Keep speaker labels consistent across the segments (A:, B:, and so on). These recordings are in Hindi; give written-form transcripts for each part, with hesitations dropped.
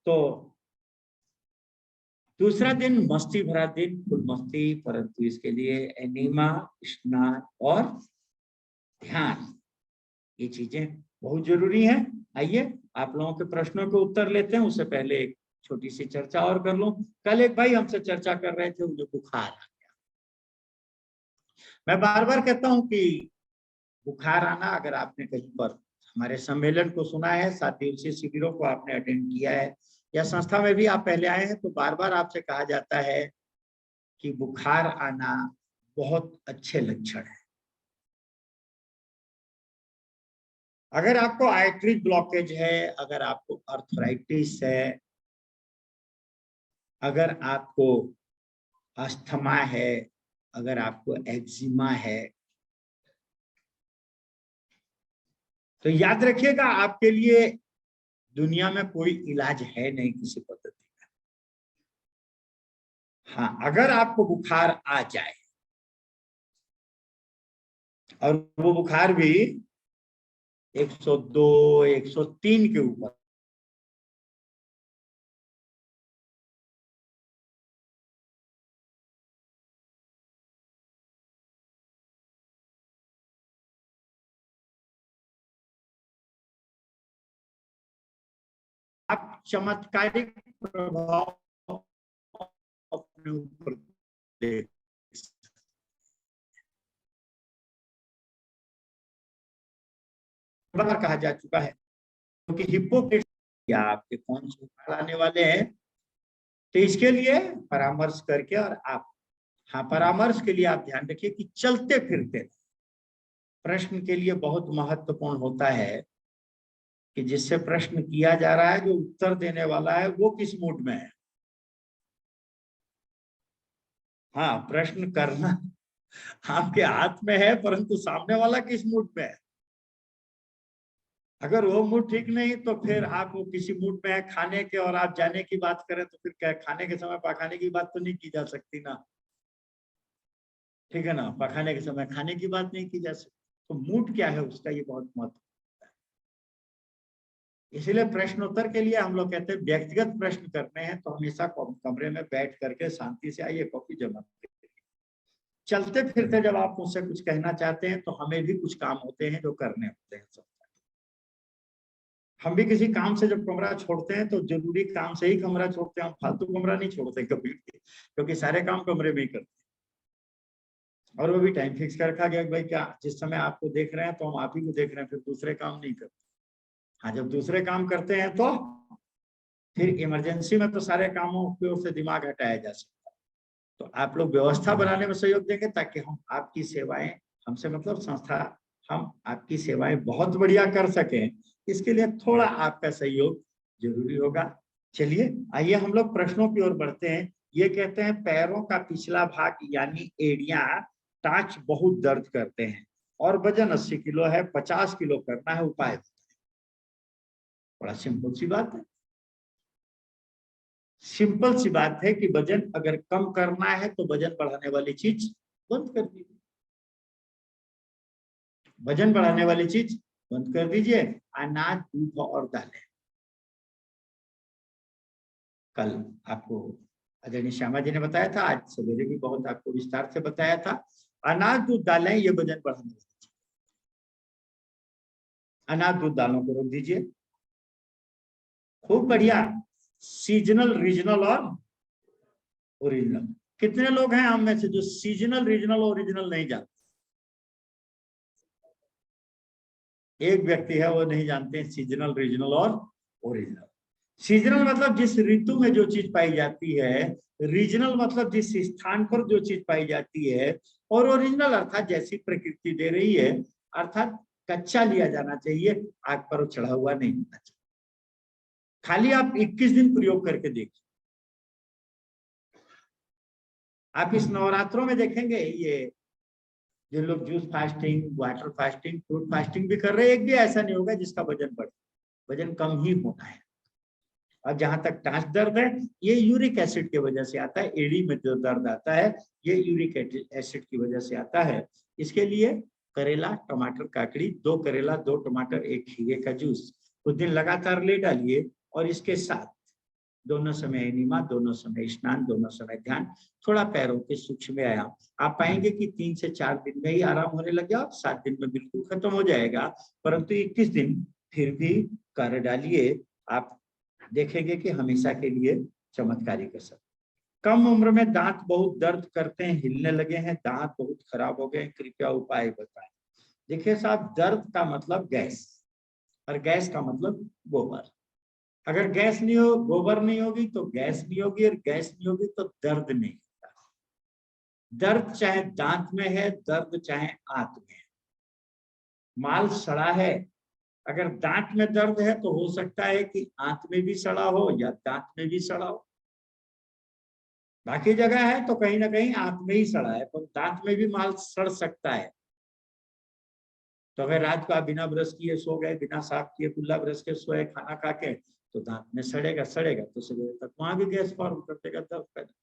A: तो दूसरा दिन मस्ती भरा दिन, फुल मस्ती, परंतु इसके लिए एनिमा, स्नान और ध्यान, ये चीजें बहुत जरूरी हैं। आइए आप लोगों के प्रश्नों के उत्तर लेते हैं, उससे पहले एक छोटी सी चर्चा और कर लूं। कल एक भाई हमसे चर्चा कर रहे थे, उन्हें बुखार आ गया। मैं बार बार कहता हूं कि बुखार आना, अगर आपने कहीं पर हमारे सम्मेलन को सुना है, 7 दिवसीय शिविरों को आपने अटेंड किया है, या संस्था में भी आप पहले आए हैं, तो बार बार आपसे कहा जाता है कि बुखार आना बहुत अच्छे लक्षण है। अगर आपको आर्टरी ब्लॉकेज है, अगर आपको अर्थराइटिस है, अगर आपको अस्थमा है, अगर आपको एक्जिमा है, तो याद रखिएगा आपके लिए दुनिया में कोई इलाज है नहीं किसी पद्धति का। हाँ, अगर आपको बुखार आ जाए और वो बुखार भी 102, 103 के ऊपर, आप चमत्कारिक प्रभाव अपने ऊपर देख बार कहा जा चुका है, क्योंकि हिप्पोक्रेट्स या आपके कौन से आने वाले हैं, तो इसके लिए परामर्श करके, और आप, हाँ, परामर्श के लिए आप ध्यान रखिए कि चलते फिरते प्रश्न के लिए बहुत महत्वपूर्ण होता है कि जिससे प्रश्न किया जा रहा है, जो उत्तर देने वाला है, वो किस मूड में है। हाँ, प्रश्न करना आपके हाथ में है, परंतु सामने वाला किस मूड में है। अगर वो मूड ठीक नहीं, तो फिर आप वो किसी मूड में है खाने के, और आप जाने की बात करें, तो फिर क्या खाने के समय पकाने की बात तो नहीं की जा सकती ना, ठीक है ना। पकाने के समय खाने की बात नहीं की जा सकती, तो मूड क्या है उसका, ये बहुत महत्व है। इसीलिए प्रश्न उत्तर के लिए हम लोग कहते हैं व्यक्तिगत प्रश्न करने हैं तो हमेशा कमरे में बैठ करके शांति से आइए, कॉफी जमा। चलते फिरते जब आप मुझसे कुछ कहना चाहते हैं, तो हमें भी कुछ काम होते हैं जो करने होते हैं सब। हम भी किसी काम से जब कमरा छोड़ते हैं, तो जरूरी काम से ही कमरा छोड़ते हैं, हम फालतू कमरा नहीं छोड़ते कभी, क्योंकि सारे काम कमरे में ही करते हैं। और वो भी टाइम फिक्स कर रखा गया भाई, क्या जिस समय आपको देख रहे हैं तो हम आप ही को देख रहे हैं, फिर दूसरे काम नहीं करते। हाँ, जब दूसरे काम करते हैं तो फिर इमरजेंसी में तो सारे कामों की ओर से दिमाग हटाया जा सकता है। तो आप लोग व्यवस्था बनाने में सहयोग देंगे, ताकि हम आपकी सेवाएं, हमसे मतलब संस्था, हम आपकी सेवाएं बहुत बढ़िया कर सकें, इसके लिए थोड़ा आपका सहयोग जरूरी होगा। चलिए आइए हम लोग प्रश्नों की ओर बढ़ते हैं। ये कहते हैं पैरों का पिछला भाग यानी एड़ियां, टांच बहुत दर्द करते हैं और वजन 80 किलो है, 50 किलो करना है, उपाय। बड़ा सिंपल सी बात है, सिंपल सी बात है कि वजन अगर कम करना है तो वजन बढ़ाने वाली चीज बंद कर दीजिए। वजन बढ़ाने वाली चीज बंद कर दीजिए। अनाज, दूध और दालें। कल आपको आदरणीय श्यामा जी ने बताया था, आज सवेरे भी बहुत आपको विस्तार से बताया था। अनाज, दूध, दालें, ये वजन बढ़ाने वाली चीज। अनाज, दूध, दालों को रोक दीजिए। खूब बढ़िया सीजनल, रीजनल और ओरिजिनल। कितने लोग हैं हम में से जो सीजनल, रीजनल, ओरिजिनल नहीं जानते? एक व्यक्ति है, वो नहीं जानते हैं सीजनल, रीजनल और ओरिजिनल। सीजनल मतलब जिस ऋतु में जो चीज पाई जाती है, रीजनल मतलब जिस स्थान पर जो चीज पाई जाती है, और ओरिजिनल अर्थात जैसी प्रकृति दे रही है, अर्थात कच्चा लिया जाना चाहिए, आग पर चढ़ा हुआ नहीं होना चाहिए। खाली आप 21 दिन प्रयोग करके देखिए। आप इस नवरात्रों में देखेंगे, ये जो लोग juice fasting, water fasting, fruit fasting भी कर रहे हैं, एक भी ऐसा नहीं होगा जिसका वजन बढ़े। वजन कम ही होना है। और जहां तक टांच दर्द है, ये यूरिक एसिड की वजह से आता है। एड़ी में जो दर्द आता है, ये यूरिक एसिड की वजह से आता है। इसके लिए करेला, टमाटर, काकड़ी, 2 करेला, 2 टमाटर, 1 खीरे का जूस कुछ दिन लगातार ले डालिए, और इसके साथ दोनों समय एनिमा, दोनों समय स्नान, दोनों समय ध्यान, थोड़ा पैरों के सूक्ष्म व्यायाम। आप पाएंगे कि 3 से 4 दिन में ही आराम होने लग गया, 7 दिन में बिल्कुल खत्म हो जाएगा, परंतु 21 दिन फिर भी कर डालिए, आप देखेंगे कि हमेशा के लिए चमत्कारिक असर। कम उम्र में दांत बहुत दर्द करते हैं, हिलने लगे हैं, दांत बहुत खराब हो गए, कृपया उपाय बताएं। देखिए साहब, दर्द का मतलब गैस, और गैस का मतलब गोबर। अगर गैस नहीं हो, गोबर नहीं होगी तो गैस नहीं होगी, और गैस नहीं होगी तो दर्द नहीं होगा। दर्द चाहे दांत में है, दर्द चाहे आंत में है, माल सड़ा है। अगर दांत में दर्द है तो हो सकता है कि आंत में भी सड़ा हो या दांत में भी सड़ा हो। बाकी जगह है तो कहीं ना कहीं आंत में ही सड़ा है, पर दांत में भी माल सड़ सकता है। तो अगर रात को आप बिना ब्रश किए सो गए, बिना साफ किए कुल्ला ब्रश के सोए, खाना खा के, तो दांत में सड़ेगा, तो सवेरे तक वहां भी गैस फॉर्म कर देगा, दर्द पैदा।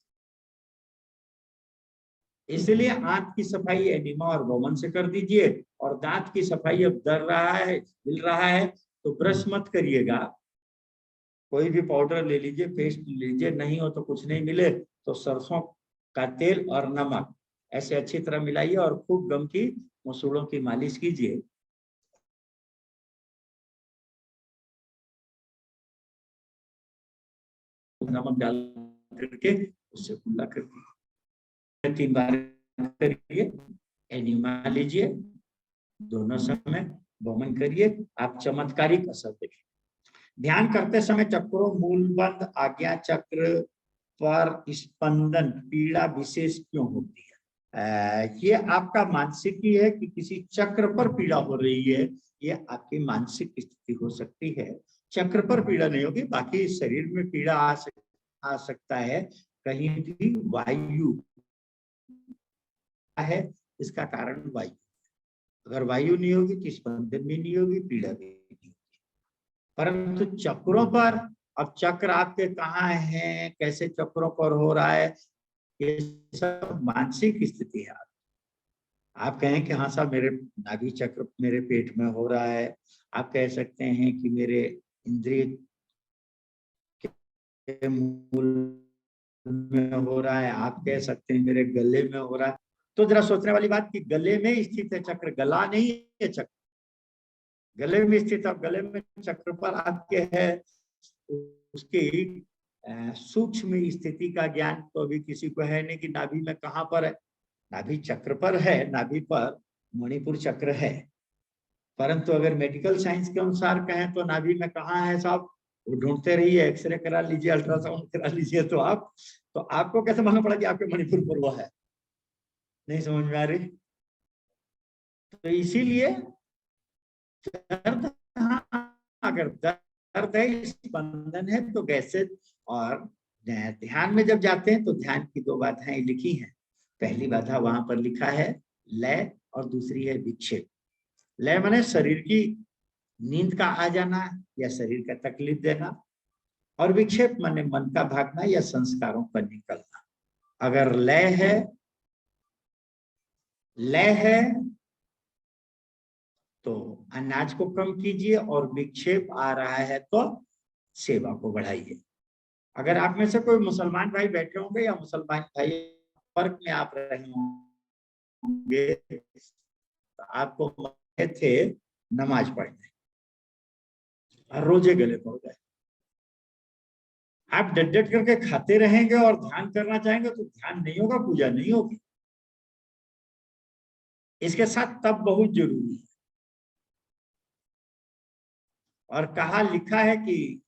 A: इसलिए आंत की सफाई एनिमा और वमन से कर दीजिए, और दांत की सफाई अब दर रहा है, हिल रहा है, तो ब्रश मत करिएगा, कोई भी पाउडर ले लीजिए, पेस्ट ले लीजिए, नहीं हो तो कुछ नहीं मिले तो सरसों का तेल और नमक ऐसे अच्छी तरह मिलाइए और खूब गम की मसूड़ों की मालिश कीजिए। नमक डाल करके उससे कुल्ला कर दीजिए, 3 बार करिए, एनिमा लीजिए, दोनों समय वमन करिए, आप चमत्कारिक असर देखें। ध्यान करते समय चक्रों, मूलबंध, आज्ञा चक्र पर स्पंदन, पीड़ा विशेष क्यों होती है? ये आपका मानसिक ही है कि किसी चक्र पर पीड़ा हो रही है, ये आपकी मानसिक स्थिति हो सकती है। चक्र पर पीड़ा नहीं होगी, बाकी शरीर में पीड़ा आ सकता है, कहीं भी वायु है, इसका कारण वायु। अगर वायु नहीं होगी तो स्पंदन भी नहीं होगी, पीड़ा भी नहीं होगी। परंतु चक्रों पर, अब चक्र आपके कहाँ हैं, कैसे चक्रों पर हो रहा है, ये सब मानसिक स्थिति है। आप कहें कि हाँ साहब मेरे नाभि चक्र मेरे पेट में हो रहा है, आप कह सकते हैं कि मेरे इंद्रिय के मूल में हो रहा है, आप कह सकते हैं मेरे गले में हो रहा है। तो जरा सोचने वाली बात कि गले में स्थित है चक्र, गला नहीं है चक्र, गले में स्थित है, गले में चक्र पर आपके है, उसकी सूक्ष्म स्थिति का ज्ञान तो अभी किसी को है नहीं कि नाभि में कहाँ पर है। नाभि चक्र पर है, नाभि पर मणिपुर चक्र है, परंतु अगर मेडिकल साइंस के अनुसार कहें तो नाभि में कहाँ है साहब, वो ढूंढते रहिए, एक्सरे करा लीजिए, अल्ट्रासाउंड करा लीजिए, तो आपको कैसे मालूम पड़ा कि आपके मणिपुर पर वो है? नहीं समझ में आ रही? तो इसीलिए दर्द, हाँ, अगर दर्द है, स्पंदन है, तो गैसेज और ध्यान में जब जाते हैं तो ध्यान की 2 बाधाएं लिखी हैं। पहली बाधा वहां पर लिखा है लय, और दूसरी है विक्षेप। लय माने शरीर की नींद का आ जाना या शरीर का तकलीफ देना, और विक्षेप माने मन का भागना या संस्कारों पर निकलना। अगर लय है तो अनाज को कम कीजिए, और विक्षेप आ रहा है तो सेवा को बढ़ाइए। अगर आप में से कोई मुसलमान भाई बैठे होंगे या मुसलमान भाई फर्क में आप रहे होंगे, तो आपको थे नमाज पढ़ने और रोजे गले पड़ गए, आप डट डट करके खाते रहेंगे और ध्यान करना चाहेंगे तो ध्यान नहीं होगा, पूजा नहीं होगी। इसके साथ तब बहुत जरूरी है, और कहा लिखा है कि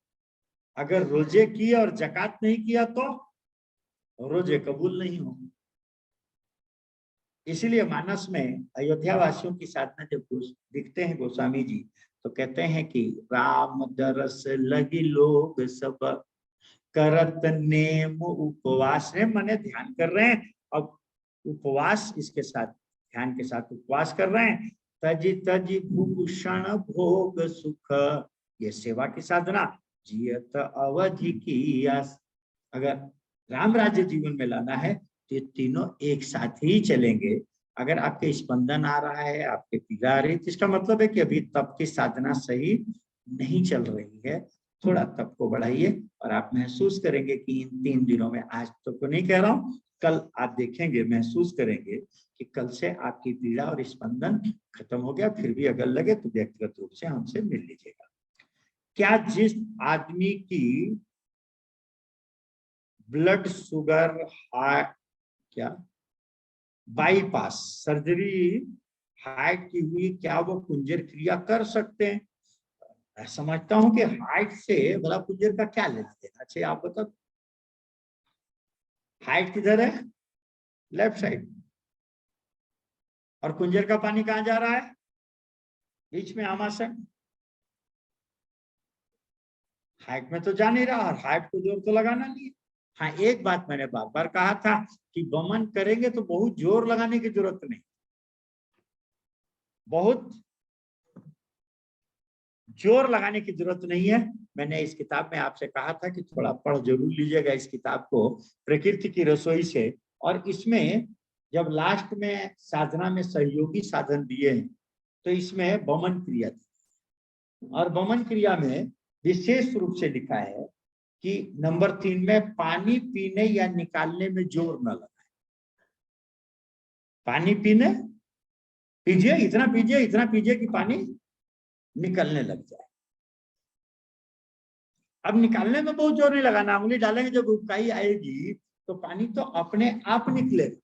A: अगर रोजे किए और जकात नहीं किया तो रोजे कबूल नहीं होंगे। इसीलिए मानस में अयोध्या वासियों की साधना जब दिखते हैं गोस्वामी जी, तो कहते हैं कि राम दरस लगी लोग सब करत नेम उपवास है, माने ध्यान कर रहे हैं, अब उपवास इसके साथ, ध्यान के साथ उपवास कर रहे हैं। तजी तजी भूषण भोग सुख, ये सेवा की साधना, जियत अवधि की आस। अगर राम राज्य जीवन में लाना है तो ये तीनों एक साथ ही चलेंगे। अगर आपके स्पंदन आ रहा है, आपके पीड़ा आ रही है, तो इसका मतलब है कि अभी तप की साधना सही नहीं चल रही है, थोड़ा तप को बढ़ाइए और आप महसूस करेंगे कि इन 3 दिनों में, आज तो नहीं कह रहा हूं, कल आप देखेंगे, महसूस करेंगे कि कल से आपकी पीड़ा और स्पंदन खत्म हो गया। फिर भी अगर लगे तो व्यक्तिगत रूप से हमसे मिल लीजिएगा। क्या जिस आदमी की ब्लड शुगर क्या बाईपास सर्जरी हार्ट की हुई, क्या वो कुंजर क्रिया कर सकते हैं? मैं समझता हूं कि हार्ट से बड़ा कुंजर का क्या लेना देना। अच्छा आप बताओ, हार्ट किधर है? Left side. और कुंजर का पानी कहां जा रहा है? बीच में आमाशय। हार्ट में तो जा नहीं रहा और हार्ट को जोर तो लगाना नहीं है। हाँ, एक बात मैंने बार बार कहा था कि वमन करेंगे तो बहुत जोर लगाने की जरूरत नहीं, बहुत जोर लगाने की जरूरत नहीं है। मैंने इस किताब में आपसे कहा था कि थोड़ा पढ़ जरूर लीजिएगा इस किताब को, प्रकृति की रसोई से। और इसमें जब लास्ट में साधना में सहयोगी साधन दिए हैं तो इसमें वमन क्रिया थी, और वमन क्रिया में विशेष रूप से लिखा है कि नंबर 3 में पानी पीने या निकालने में जोर न लगाए। पानी पीने पीजिए, इतना पीजिए कि पानी निकलने लग जाए। अब निकालने में बहुत जोर नहीं लगाना, उंगली डालेंगे जब उबकाई आएगी तो पानी तो अपने आप निकलेगा।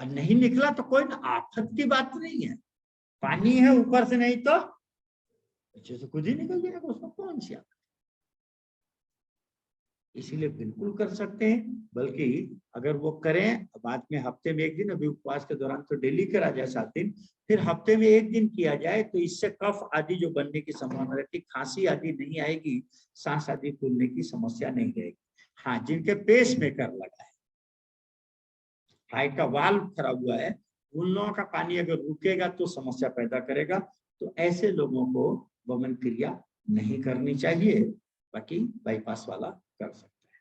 A: अब नहीं निकला तो कोई आफत की बात नहीं है, पानी है ऊपर से, नहीं तो नीचे से खुद ही निकल जाएगा, उसमें कौन सी आफत। इसीलिए बिल्कुल कर सकते हैं, बल्कि अगर वो करें बाद में हफ्ते में 1 दिन, अभी उपवास के दौरान तो डेली करा जाए 7 दिन, फिर हफ्ते में 1 दिन किया जाए तो इससे कफ आदि जो बनने की संभावना रहती, खांसी आदि नहीं आएगी, सांस आदि फूलने की समस्या नहीं रहेगी। हाँ, जिनके पेस मेकर लगा है, हार्ट का वाल्व खराब हुआ है, उन लोगों का पानी अगर रुकेगा तो समस्या पैदा करेगा, तो ऐसे लोगों को वमन क्रिया नहीं करनी चाहिए। बाकी बाईपास वाला कर सकता है।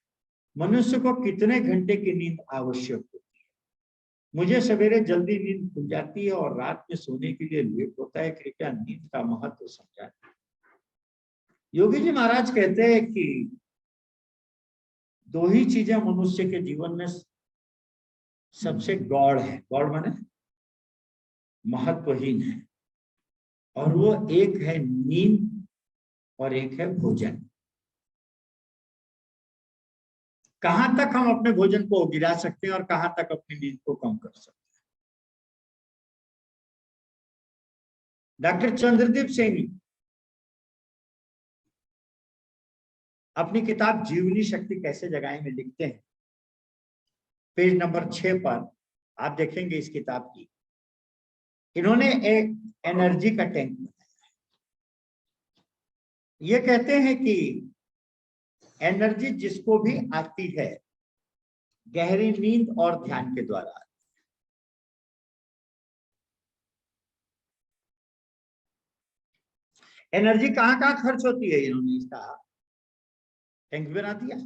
A: मनुष्य को कितने घंटे की नींद आवश्यक होती है? मुझे सवेरे जल्दी नींद खुल जाती है और रात में सोने के लिए लेट होता है, कृपया नींद का महत्व समझाएं। योगी जी महाराज कहते हैं कि 2 ही चीजें मनुष्य के जीवन में सबसे गौड़ है, गौड़ माने महत्वहीन है, और वो एक है नींद और एक है भोजन। कहां तक हम अपने भोजन को गिरा सकते हैं और कहां तक अपनी नींद को कम कर सकते हैं? डॉक्टर चंद्रदीप सिंह अपनी किताब जीवनी शक्ति कैसे जगाएं में लिखते हैं, पेज नंबर 6 पर आप देखेंगे इस किताब की, इन्होंने एक एनर्जी का टैंक बनाया है। ये कहते हैं कि एनर्जी जिसको भी आती है गहरी नींद और ध्यान के द्वारा। एनर्जी कहां कहां खर्च होती है, इन्होंने इसका टैंक बना दिया।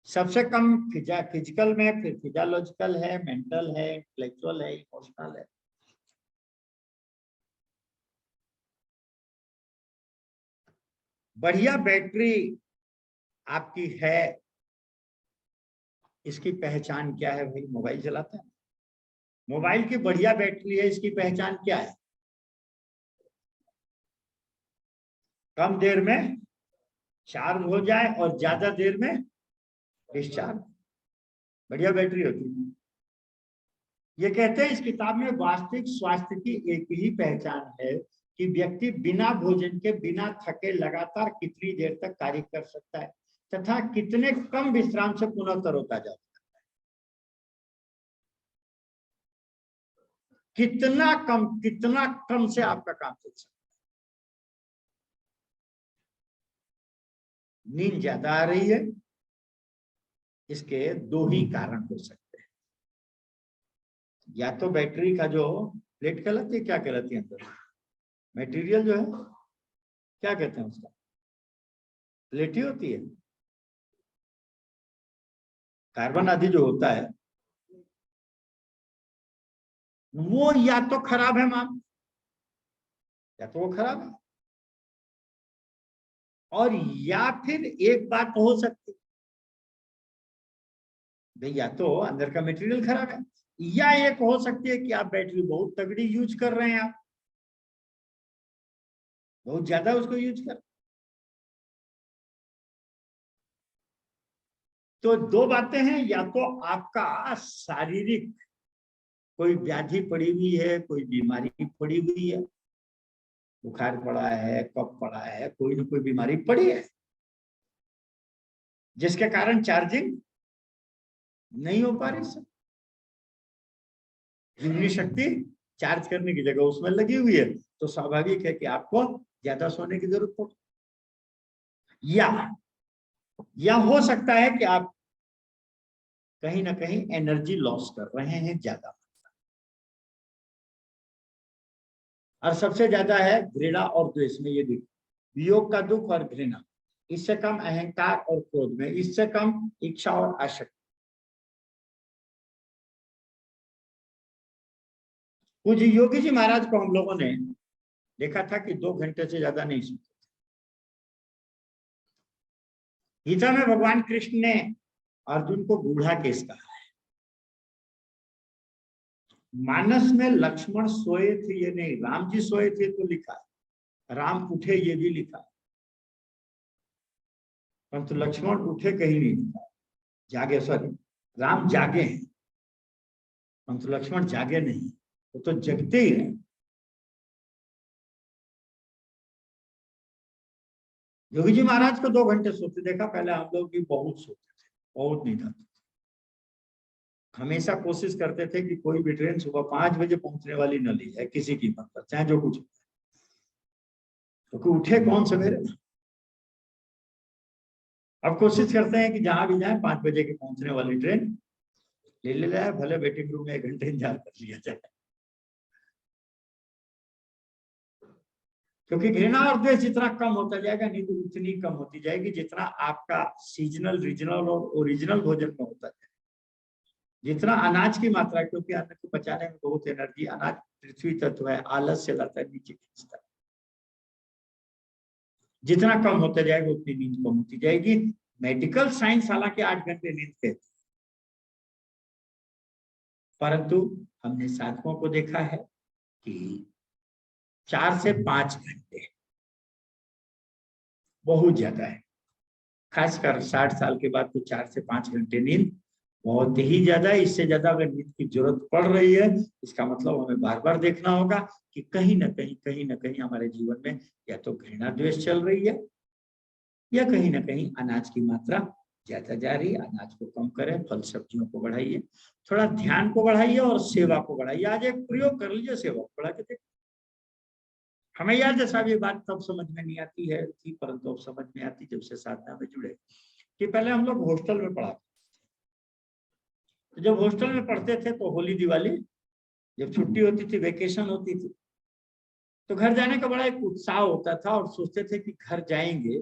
A: सबसे कम फिजिकल में, फिर फिजियोलॉजिकल है, मेंटल है, इंटेलेक्चुअल है, इमोशनल है। बढ़िया बैटरी आपकी है, इसकी पहचान क्या है? भाई मोबाइल चलाता है, मोबाइल की बढ़िया बैटरी है, इसकी पहचान क्या है? कम देर में चार्ज हो जाए और ज्यादा देर में डिस्चार्ज, बढ़िया बैटरी होती है। ये कहते हैं इस किताब में वास्तविक स्वास्थ्य की एक ही पहचान है कि व्यक्ति बिना भोजन के, बिना थके लगातार कितनी देर तक कार्य कर सकता है तथा कितने कम विश्राम से पुनः तरोताजा हो सकता है। कितना कम से आपका काम चल सकता है। नींद ज्यादा आ रही है, इसके 2 ही कारण हो सकते हैं। या तो बैटरी का जो प्लेट कहलाती है, क्या कहलाती है अंदर मटेरियल जो है, क्या कहते हैं उसका, प्लेट ही होती है, कार्बन आदि जो होता है वो या तो खराब है माम, या तो वो खराब है, और या फिर एक बात हो सकती है भाई, या तो अंदर का मटेरियल खराब है, या एक हो सकती है कि आप बैटरी बहुत तगड़ी यूज कर रहे हैं, आप बहुत ज्यादा उसको यूज कर। तो दो बातें हैं, या तो आपका शारीरिक कोई व्याधि पड़ी हुई है, कोई बीमारी पड़ी हुई है, बुखार पड़ा है, कफ पड़ा है, कोई ना कोई बीमारी पड़ी है जिसके कारण चार्जिंग नहीं हो पा रही सर। इतनी शक्ति चार्ज करने की जगह उसमें लगी हुई है, तो स्वाभाविक है कि आपको ज्यादा सोने की जरूरत पड़े। या हो सकता है कि आप कहीं ना कहीं एनर्जी लॉस कर रहे हैं ज्यादा। और सबसे ज्यादा है घृणा और द्वेष में, ये देखिए वियोग का दुख और घृणा, इससे कम अहंकार और क्रोध में, इससे कम इच्छा और आशक्ति। पूज्य योगी जी महाराज को हम लोगों ने देखा था कि 2 घंटे से ज्यादा नहीं सोते। गीता में भगवान कृष्ण ने अर्जुन को बूढ़ा केस कहा है। मानस में लक्ष्मण सोए थे, ये नहीं, राम जी सोए थे तो लिखा है, राम उठे ये भी लिखा है, परंतु लक्ष्मण उठे कहीं नहीं लिखा है। जागे, सॉरी, राम जागे हैं परंतु लक्ष्मण जागे नहीं, वो तो जगते ही रहे। योगी जी महाराज को 2 घंटे सोते देखा, पहले हम लोग भी बहुत सोते थे, बहुत नींद आती थी। हमेशा कोशिश करते थे कि कोई भी ट्रेन सुबह 5 बजे पहुंचने वाली न ली जाए किसी कीमत पर, चाहे जो कुछ, क्योंकि उठे कौन सवेरे। अब कोशिश करते हैं कि जहां भी जाए 5 बजे की पहुंचने वाली ट्रेन ले जाए, भले वेटिंग रूम में 1 घंटे इंतजार कर लिया जाए। क्योंकि घृणा और द्वेष जितना कम होता जाएगा, नींद उतनी कम होती जाएगी जितना आपका सीजनल, रीजनल और ओरिजिनल भोजन में होता है। जितना अनाज की मात्रा, क्योंकि अन्न को पचाने में बहुत एनर्जी, अनाज पृथ्वी तत्व है, आलस से लाता है, नीचे खींचता है। जितना कम होता जाएगा उतनी नींद कम होती जाएगी। मेडिकल साइंस हालांकि 8 घंटे नींद कहती, परंतु हमने साधकों को देखा है कि 4 से 5 घंटे बहुत ज्यादा है। खासकर 60 साल के बाद तो 4 से 5 घंटे नींद बहुत ही ज्यादा है। इससे ज्यादा अगर नींद की जरूरत पड़ रही है, इसका मतलब हमें बार बार देखना होगा कि कहीं ना कहीं हमारे जीवन में या तो घृणा द्वेष चल रही है, या कहीं ना कहीं अनाज की मात्रा ज्यादा जा रही है। अनाज को कम करें, फल सब्जियों को बढ़ाइए, थोड़ा ध्यान को बढ़ाइए और सेवा को बढ़ाइए। आज एक प्रयोग कर लीजिए, सेवा को बढ़ा के देखिए। हमें याद है साहब, ये बात तब समझ में नहीं आती है थी, परंतु अब समझ में आती जब से साधना में जुड़े। कि पहले हम लोग हॉस्टल में पढ़ा, तो जब हॉस्टल में पढ़ते थे तो होली दिवाली जब छुट्टी होती थी, वेकेशन होती थी, तो घर जाने का बड़ा एक उत्साह होता था और सोचते थे कि घर जाएंगे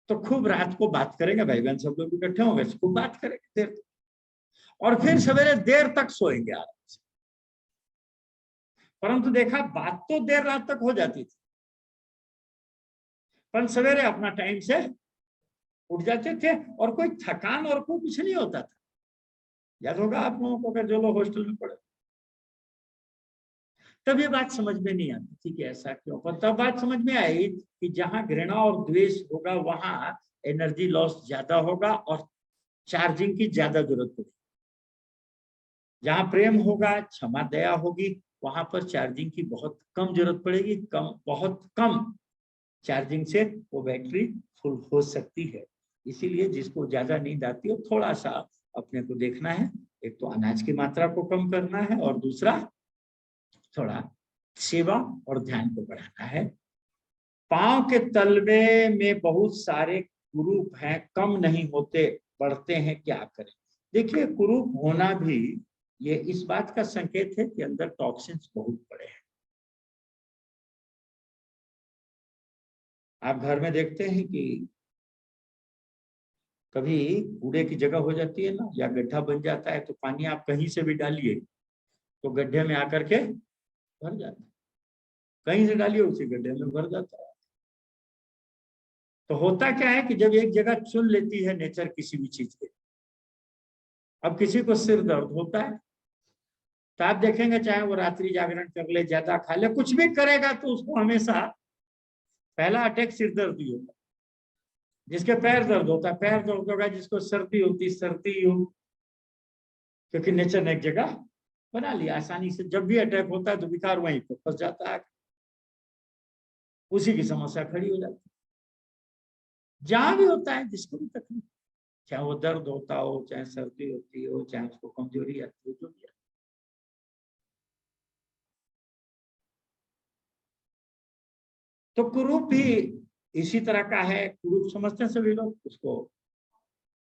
A: तो खूब रात को बात करेंगे, भाई बहन सब लोग इकट्ठे होंगे, खूब बात करेंगे देर तक, और फिर सवेरे देर तक सोएंगे आराम से। परंतु देखा, बात तो देर रात तक हो जाती थी, पर सवेरे अपना टाइम से उठ जाते थे और कोई थकान और कोई कुछ नहीं होता था। याद होगा आप लोगों को, अगर जो लोग हॉस्टल में पढ़े, तब ये बात समझ में नहीं आती थी कि ऐसा क्यों। पर तब बात समझ में आई कि जहां घृणा और द्वेष होगा वहां एनर्जी लॉस ज्यादा होगा और चार्जिंग की ज्यादा जरूरत पड़ेगी। जहां प्रेम होगा, क्षमा दया होगी, वहां पर चार्जिंग की बहुत कम जरूरत पड़ेगी। बहुत कम चार्जिंग से वो बैटरी फुल हो सकती है। इसीलिए जिसको ज्यादा नींद आती है, थोड़ा सा अपने को देखना है। एक तो अनाज की मात्रा को कम करना है और दूसरा थोड़ा सेवा और ध्यान को बढ़ाना है। पांव के तलवे में बहुत सारे कुरूप हैं, कम नहीं होते, बढ़ते हैं, क्या करें। देखिए, कुरूप होना भी ये इस बात का संकेत है कि अंदर टॉक्सिन्स बहुत बड़े हैं। आप घर में देखते हैं कि कभी कूड़े की जगह हो जाती है ना, या गड्ढा बन जाता है, तो पानी आप कहीं से भी डालिए तो गड्ढे में आकर के भर जाता है। कहीं से डालिए उसी गड्ढे में भर जाता है। तो होता क्या है कि जब एक जगह चुन लेती है नेचर किसी भी चीज के, अब किसी को सिर दर्द होता है तो आप देखेंगे चाहे वो रात्रि जागरण कर ले, ज्यादा खा ले, कुछ भी करेगा तो उसको हमेशा पहला अटैक सिर दर्द ही होता है। जिसके पैर दर्द होता है पैर दर्द होगा, जिसको सर्दी होती सर्दी हो, क्योंकि नेचर ने एक जगह बना लिया आसानी से। जब भी अटैक होता है तो विकार वहीं पर फंस जाता है, उसी की समस्या खड़ी हो जाती है। जहां भी होता है जिसको भी तकलीफ, चाहे वो दर्द होता हो, चाहे सर्दी होती हो, चाहे उसको कमजोरी आती हो, जो भी है। तो कुरूप भी इसी तरह का है। कुरूप समझते हैं सभी लोग उसको,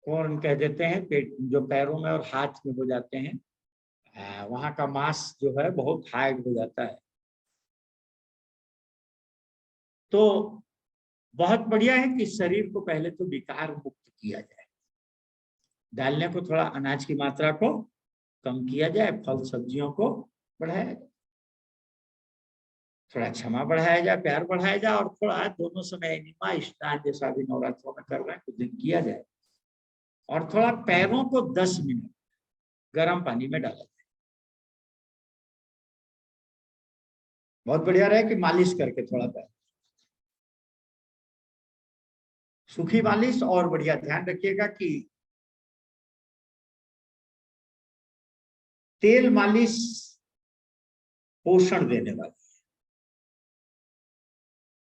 A: कौन कह देते हैं, पेट जो पैरों में और हाथ में हो जाते हैं, वहां का मांस जो है बहुत हार्ड हो जाता है। तो बहुत बढ़िया है कि शरीर को पहले तो विकार मुक्त किया जाए, डालने को थोड़ा अनाज की मात्रा को कम किया जाए, फल सब्जियों को बढ़ाया जाए, थोड़ा क्षमा बढ़ाया जाए, प्यार बढ़ाया जाए, और थोड़ा दोनों समय एनिमा स्नान जैसा भी नवरात्रों में कर रहे हैं कुछ दिन किया जाए, और थोड़ा पैरों को 10 मिनट गर्म पानी में डाला जाए। बहुत बढ़िया रहे कि मालिश करके थोड़ा पैर, सूखी मालिश, और बढ़िया ध्यान रखिएगा कि तेल मालिश पोषण देने वाली,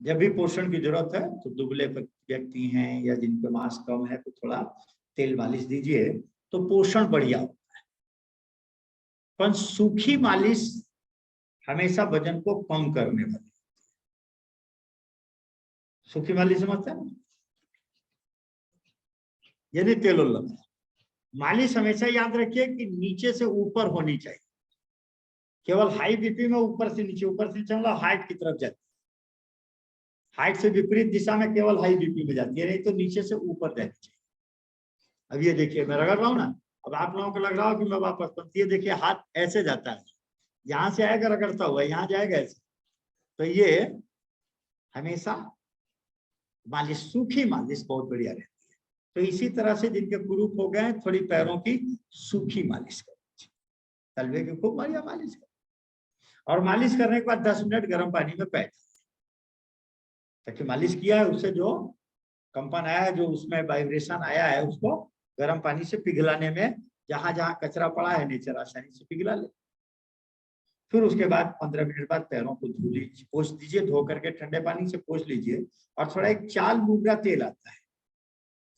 A: जब भी पोषण की जरूरत है तो दुबले व्यक्ति हैं या जिनके मांस कम है तो थोड़ा तेल मालिश दीजिए तो पोषण बढ़िया होता है। पर सूखी मालिश हमेशा वजन को कम करने वाली, सूखी मालिश समझते हैं, यानी तेल और लगा मालिश हमेशा याद रखिए कि नीचे से ऊपर होनी चाहिए। केवल हाई बीपी में ऊपर से नीचे मतलब हार्ट की तरफ जाती है, हार्ट से विपरीत दिशा में केवल हाई बीपी में जाती है, नहीं तो नीचे से ऊपर जानी चाहिए। अब ये देखिए मैं रगड़ रहा हूँ ना, अब आप लोगों को लग रहा हो कि मैं वापस, ये देखिए हाथ ऐसे जाता है, यहाँ से आएगा रगड़ता हुआ यहाँ जाएगा ऐसे, तो ये हमेशा मालिश, सूखी मालिश बहुत बढ़िया रहती है। तो इसी तरह से जिनके कुरूप हो गए थोड़ी पैरों की सूखी मालिश करें, तलवे की खूब बढ़िया मालिश करें, और मालिश करने के बाद 10 मिनट गर्म पानी में बैठ, ताकि मालिश किया है उससे जो कंपन आया है, जो उसमें वाइब्रेशन आया है, उसको गर्म पानी से पिघलाने में, जहां जहां कचरा पड़ा है नेचर आसानी से पिघला ले। फिर उसके बाद 15 मिनट बाद पैरों को धो लीजिए, पोंछ दीजिए, धो करके ठंडे पानी से पोंछ लीजिए। और थोड़ा एक चाल मुगरा तेल आता है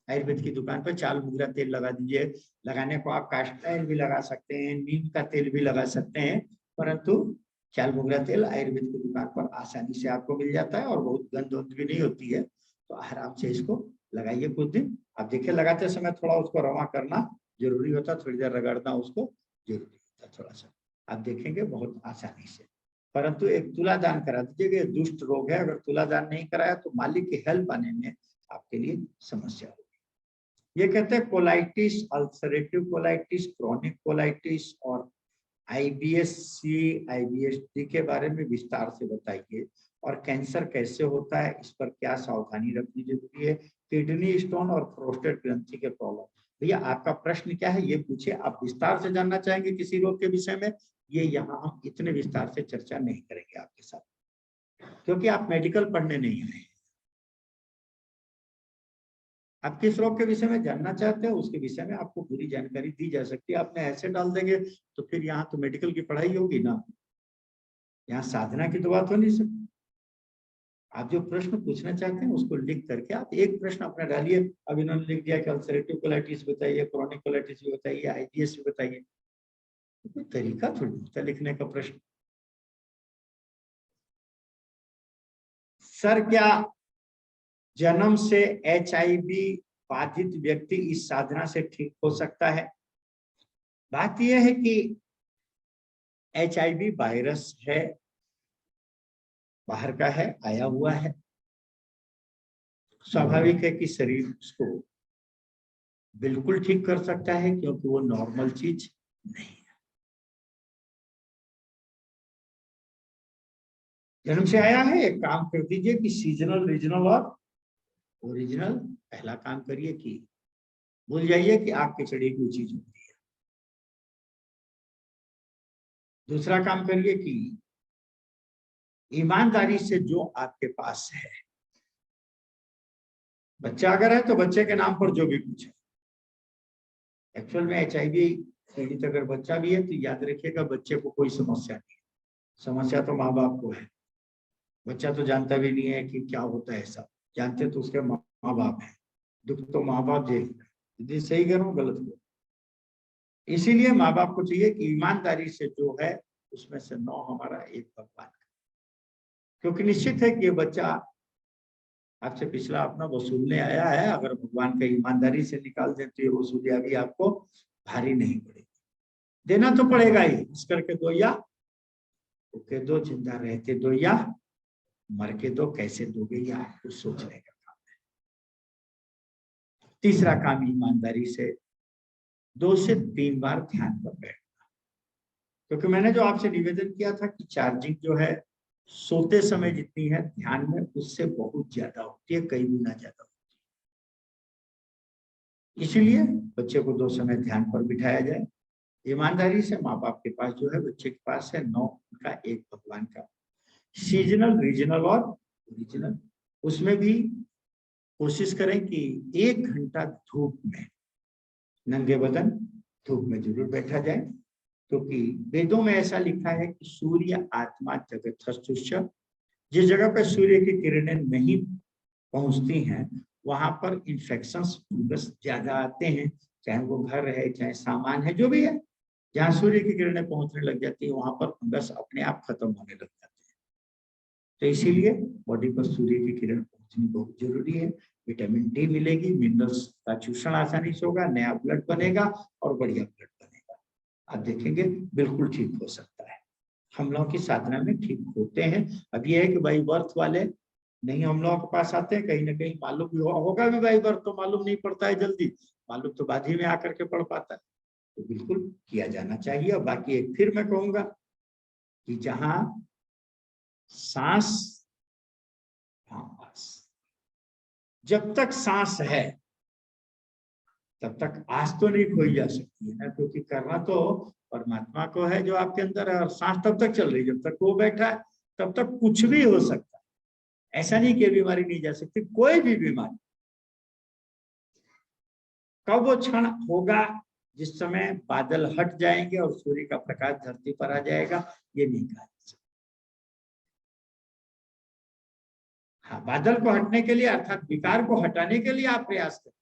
A: आयुर्वेद की दुकान पर, चाल मुगरा तेल लगा दीजिए। लगाने को आप कास्टर ऑयल भी लगा सकते हैं, नीम का तेल भी लगा सकते हैं, परंतु चाल मुगरा तेल आयुर्वेद की दुकान पर आसानी से आपको मिल जाता है और बहुत गंध भी नहीं होती है। तो आराम से इसको लगाइए कुछ दिन। आप देखिए लगाते समय थोड़ा उसको रवा करना जरूरी होता, थोड़ी देर रगड़ना उसको जरूरी होता थोड़ा सा, आप देखेंगे बहुत आसानी से। परंतु एक तुलादान करा दीजिएगा, दुष्ट रोग है, अगर तुलादान नहीं कराया तो मालिक की हेल्प आने में आपके लिए समस्या होगी। ये कहते हैं colitis, ulcerative colitis, chronic colitis और आईबीएस-सी, आईबीएस-डी के बारे में विस्तार से बताइए, और कैंसर कैसे होता है, इस पर क्या सावधानी रखनी जरूरी है, किडनी स्टोन और प्रोस्टेट ग्रंथि के प्रॉब्लम। भैया आपका प्रश्न क्या है ये पूछिए, आप विस्तार से जानना चाहेंगे किसी रोग के विषय में, ये यहाँ हम इतने विस्तार से चर्चा नहीं करेंगे आपके साथ, क्योंकि आप मेडिकल पढ़ने नहीं आए। आप किस रोग के विषय में जानना चाहते हैं उसके विषय में आपको पूरी जानकारी दी जा सकती है। आपने ऐसे डाल देंगे तो फिर यहाँ तो मेडिकल की पढ़ाई होगी ना, यहाँ साधना की तो बात हो नहीं सकती। आप जो प्रश्न पूछना चाहते हैं उसको लिख करके आप एक प्रश्न अपना डालिए। अब इन्होंने लिख दिया कि अल्सरेटिव कोलाइटिस बताइए, क्रॉनिक कोलाइटिस भी बताइए, आईबीएस भी बताइए, कोई तरीका थोड़ी होता है लिखने का प्रश्न। सर क्या जन्म से एचआईवी बाधित व्यक्ति इस साधना से ठीक हो सकता है? बात यह है कि एचआईवी वायरस है, बाहर का है, आया हुआ है, स्वाभाविक है कि शरीर उसको बिल्कुल ठीक कर सकता है, क्योंकि वो नॉर्मल चीज नहीं है। जन्म से आया है, एक काम कर दीजिए कि सीजनल, रीजनल और ओरिजिनल पहला काम करिए कि भूल जाइए कि आग की चढ़ी कोई चीज होती है। दूसरा काम करिए कि ईमानदारी से जो आपके पास है, बच्चा अगर है तो बच्चे के नाम पर जो भी कुछ है, एक्चुअल में HIV पीड़ित अगर बच्चा भी है तो याद रखिएगा बच्चे को कोई समस्या नहीं है, समस्या तो माँ बाप को है। बच्चा तो जानता भी नहीं है कि क्या होता है, सब जानते तो उसके माँ बाप है, दुख तो माँ बाप झेल रहे हैं। यदि सही करूं गलत करूं, इसीलिए माँ बाप को चाहिए कि ईमानदारी से जो है उसमें से 9 हमारा एक भगवान का, क्योंकि निश्चित है कि ये बच्चा आपसे पिछला अपना वसूलने आया है। अगर भगवान का ईमानदारी से निकाल दे तो ये वसूली अभी आपको भारी नहीं पड़ेगी, देना तो पड़ेगा ही। इस करके दो या के दो, जिंदा रहते दो या मर के दो, कैसे दोगे या आपको सोचने का काम है। तीसरा काम ईमानदारी से 2 से 3 बार ध्यान पर बैठना, क्योंकि मैंने जो आपसे निवेदन किया था कि चार्जिंग जो है सोते समय जितनी है ध्यान में उससे बहुत ज्यादा होती है, कई गुना ज्यादा होती है। इसीलिए बच्चे को 2 समय ध्यान पर बिठाया जाए। ईमानदारी से माँ बाप के पास जो है बच्चे के पास है 9 उनका एक भगवान का। सीजनल, रीजनल और ओरिजिनल, उसमें भी कोशिश करें कि 1 घंटा धूप में, नंगे बदन धूप में जरूर बैठा जाए, क्योंकि वेदों में ऐसा लिखा है कि सूर्य आत्मा जगतस्थुष्य, जिस जगह पर सूर्य की किरणें नहीं पहुंचती हैं वहां पर इन्फेक्शंस, फंगस ज्यादा आते हैं, चाहे वो घर है चाहे सामान है जो भी है, जहाँ सूर्य की किरणें पहुंचने लग जाती है वहां पर फंगस अपने आप खत्म होने लग जाते हैं। तो इसीलिए बॉडी पर सूर्य की किरण पहुंचनी बहुत जरूरी है। विटामिन डी मिलेगी, मिनरल्स का चूषण आसानी से होगा, नया ब्लड बनेगा और बढ़िया ब्लड बनेगा। आप देखेंगे बिल्कुल ठीक हो सकता है। हम लोगों की साधना में ठीक होते हैं। अब ये है कि भाई बर्थ वाले नहीं हम लोगों के पास आते हैं, कहीं ना कहीं मालूम भी होगा भी भाई बर्थ तो मालूम नहीं पड़ता है जल्दी, मालूम तो बाद ही में आकर के पड़ पाता है, तो बिल्कुल किया जाना चाहिए। और बाकी एक फिर मैं कहूंगा कि जहां सांस, हाँ, जब तक सांस है तब तक आस तो नहीं खोई जा सकती है ना, क्योंकि करना तो परमात्मा को है जो आपके अंदर है, और सांस तब तक चल रही है जब तक वो बैठा है, तब तक कुछ भी हो सकता है। ऐसा नहीं कि बीमारी नहीं जा सकती, कोई भी बीमारी। कब वो क्षण होगा जिस समय बादल हट जाएंगे और सूर्य का प्रकाश धरती पर आ जाएगा, ये नहीं कहा जा सकता। हाँ, बादल को हटने के लिए अर्थात विकार को हटाने के लिए आप प्रयास करें।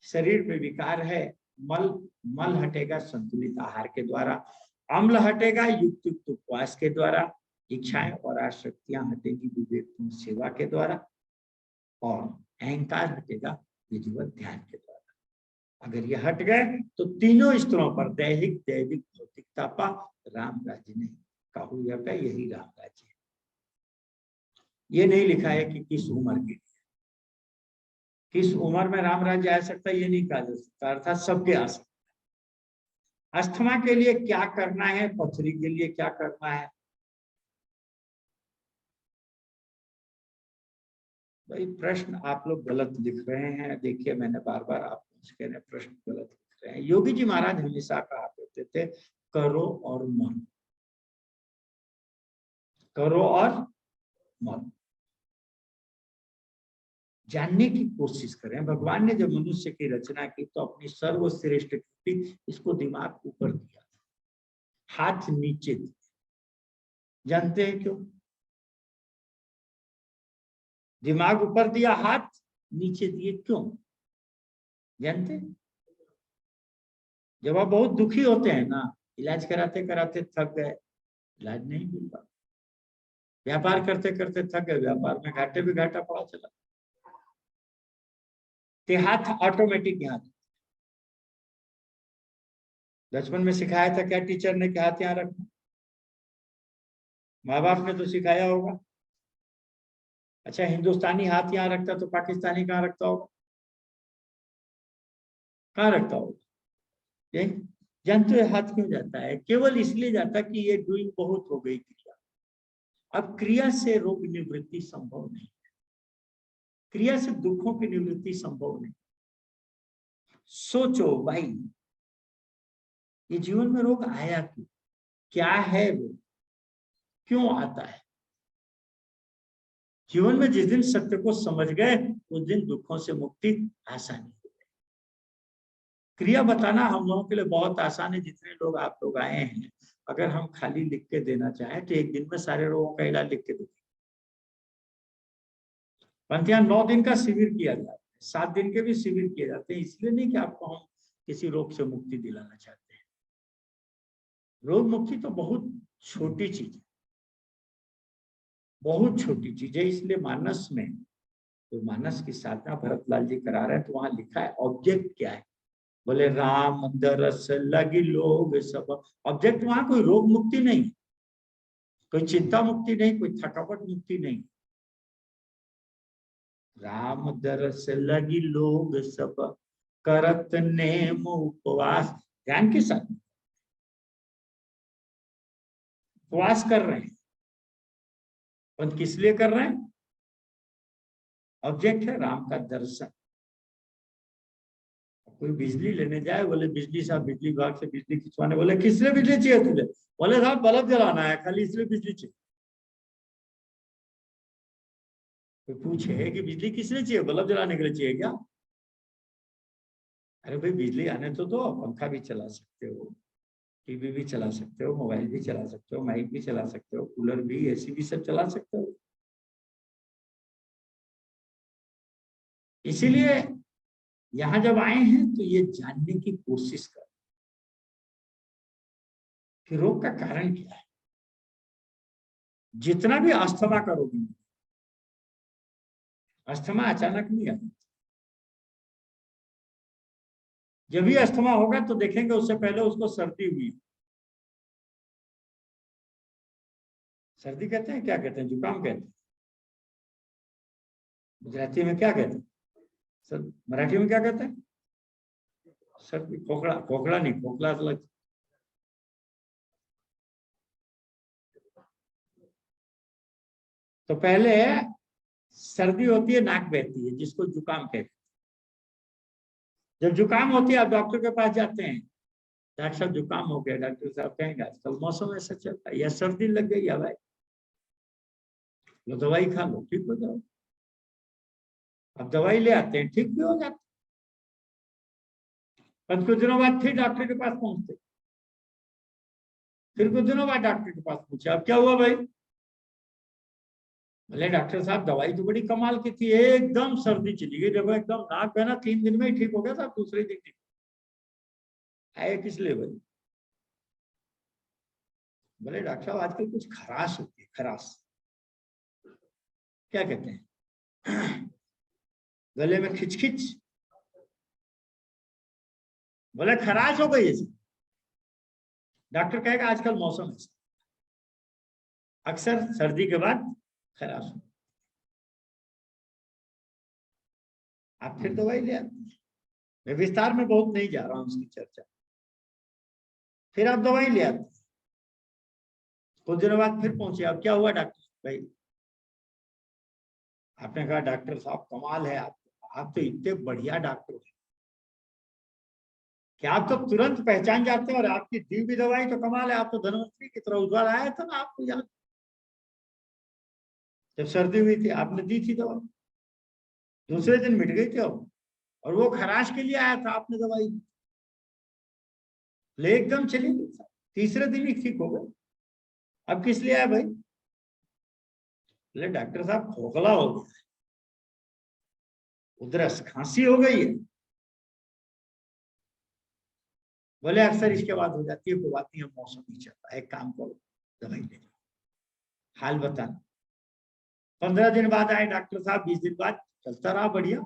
A: शरीर में विकार है, मल हटेगा संतुलित आहार के द्वारा, अम्ल हटेगा युक्त युक्त उपवास के द्वारा, इच्छाएं और आसक्तियां हटेगी विवेकपूर्ण सेवा के द्वारा, और अहंकार हटेगा विधिवत ध्यान के द्वारा। अगर ये हट गए तो तीनों स्तरों पर दैहिक, दैविक, भौतिकता पा राम राज्य नहीं कहू का यही राम राज्य है। ये नहीं लिखा है कि किस उम्र के लिए, किस उम्र में राम राज्य आ सकता है ये नहीं कहा जा सकता, अर्थात सबके आ सकता है। अस्थमा के लिए क्या करना है, पथरी के लिए क्या करना है, भाई प्रश्न आप लोग गलत लिख रहे हैं। देखिए मैंने बार बार आपको कह रहे प्रश्न गलत लिख रहे हैं। योगी जी महाराज हमेशा कहा करते थे करो और मन, करो और मन, जानने की कोशिश करें। भगवान ने जब मनुष्य की रचना की तो अपनी सर्वश्रेष्ठ कृति इसको दिमाग ऊपर दिया, हाथ नीचे दिए। जानते हैं क्यों? दिमाग ऊपर दिया, हाथ नीचे दिए, क्यों जानते हैं? जब आप बहुत दुखी होते हैं ना, इलाज कराते कराते थक गए, इलाज नहीं मिल रहा, व्यापार करते करते थक गए, व्यापार में घाटे भी घाटा पड़ा चला, तो हाथ ऑटोमेटिक यहाँ। बचपन में सिखाया था क्या टीचर ने कि हाथ यहाँ रखना? माँ बाप ने तो सिखाया होगा। अच्छा, हिंदुस्तानी हाथ यहाँ रखता तो पाकिस्तानी कहाँ रखता होगा? कहाँ रखता होगा? यही। जानते हो हाथ क्यों जाता है? केवल इसलिए जाता कि ये डूइंग बहुत हो गई क्रिया। अब क्रिया से रोग निवृत्ति संभव नहीं, क्रिया से दुखों की निवृत्ति संभव नहीं। सोचो भाई, ये जीवन में रोग आया क्यों, क्या है वो, क्यों आता है? जीवन में जिस दिन सत्य को समझ गए उस दिन दुखों से मुक्ति आसानी हो गई। क्रिया बताना हम लोगों के लिए बहुत आसान है। जितने लोग आप लोग आए हैं, अगर हम खाली लिख के देना चाहें तो एक दिन में सारे रोगों का इलाज लिख के देंगे। परंतु यहाँ 9 दिन का शिविर किया जाता है, 7 दिन के भी शिविर किए जाते हैं। इसलिए नहीं कि आपको हम किसी रोग से मुक्ति दिलाना चाहते हैं। रोग मुक्ति तो बहुत छोटी चीज है, बहुत छोटी चीज है। इसलिए मानस में, तो मानस की साधना भरतलाल जी करा रहे हैं, तो वहां लिखा है ऑब्जेक्ट क्या है। बोले राम दरस लगी लोग सब। ऑब्जेक्ट वहां कोई रोग मुक्ति नहीं, कोई चिंता मुक्ति नहीं, कोई थकावट मुक्ति नहीं। राम दरस लगी लोग सब, करत नेम उपवास। ध्यान के साथ उपवास कर रहे हैं, और किस लिए कर रहे हैं? ऑब्जेक्ट है राम का दर्शन। कोई बिजली लेने जाए, बोले बिजली साहब, बिजली विभाग से बिजली खिंचवाने, बोले किस लिए बिजली चाहिए तुझे? बोले साहब बल्ब जलाना है, खाली इसलिए बिजली चाहिए। कोई पूछे कि बिजली किस लिए चाहिए, बल्ब जलाने के लिए चाहिए क्या? अरे भाई बिजली आने तो दो, पंखा भी चला सकते हो, टीवी भी चला सकते हो, मोबाइल भी चला सकते हो, माइक भी चला सकते हो, कूलर भी, एसी भी सब चला सकते हो। इसीलिए यहां जब आए हैं तो ये जानने की कोशिश कर कि रोग का कारण क्या है। जितना भी अस्थमा का रोग, अस्थमा अचानक नहीं आता। जब भी अस्थमा होगा तो देखेंगे उससे पहले उसको सर्दी हुई। सर्दी कहते हैं, क्या कहते हैं? जुकाम कहते हैं। गुजराती में क्या कहते हैं? सर, मराठी में क्या कहते हैं? सर्दी, खोखला। खोखला नहीं, खोखला अलग। तो पहले सर्दी होती है, नाक बहती है, जिसको जुकाम कहते हैं। जब जुकाम होती है आप डॉक्टर के पास जाते हैं, डॉक्टर साहब जुकाम हो गया, डॉक्टर साहब कहेंगे आजकल मौसम ऐसा चलता है, या सर्दी लग गई है भाई, लो दवाई खा लो, ठीक हो जाओ। अब दवाई ले आते हैं, ठीक भी हो जाता। पर कुछ दिनों बाद फिर डॉक्टर के पास पहुंचते, फिर कुछ दिनों बाद डॉक्टर के पास पूछा अब क्या हुआ भाई? बोले डॉक्टर साहब दवाई तो बड़ी कमाल की थी, एकदम सर्दी चली गई, जब एकदम नाक बहना 3 दिन में ही ठीक हो गया था, दूसरे दिन ठीक। आए किस लिए भाई? बोले डॉक्टर साहब आजकल कुछ खराश होती है, खराश। क्या कहते हैं? गले में खिचखिच। बोले खराश हो गई है। डॉक्टर कहेगा आजकल मौसम ऐसा, अक्सर सर्दी के बाद खराश हो। आप फिर दवाई ले आते हैं। मैं विस्तार में बहुत नहीं जा रहा हूं उसकी चर्चा। फिर आप दवाई ले आते हैं, कुछ दिनों बाद फिर पहुंचे, अब क्या हुआ डॉक्टर भाई? आपने कहा डॉक्टर साहब कमाल है, आप तो इतने बढ़िया डॉक्टर हैं कि आप तो तुरंत पहचान जाते हैं, और आपकी दी हुई दवाई तो कमाल है। आप तो धनवंतरी की तरह उज्जवल आया था ना आपको याद, जब सर्दी हुई थी आपने दी थी दवा, दूसरे दिन मिट गई थी। अब और वो खराश के लिए आया था, आपने दवाई ले एकदम चली गई, तीसरे दिन ही ठीक हो गए। अब किस लिए आया भाई? बोले डॉक्टर साहब खोखला हो गया, उधरस खांसी हो गई है। बोले अक्सर इसके बाद हो जाती है, कोई बात नहीं, मौसम ही चलता है, एक काम करो दवाई ले लो, हाल बताना। 15 दिन बाद आए डॉक्टर साहब, 20 दिन बाद, चलता रहा बढ़िया।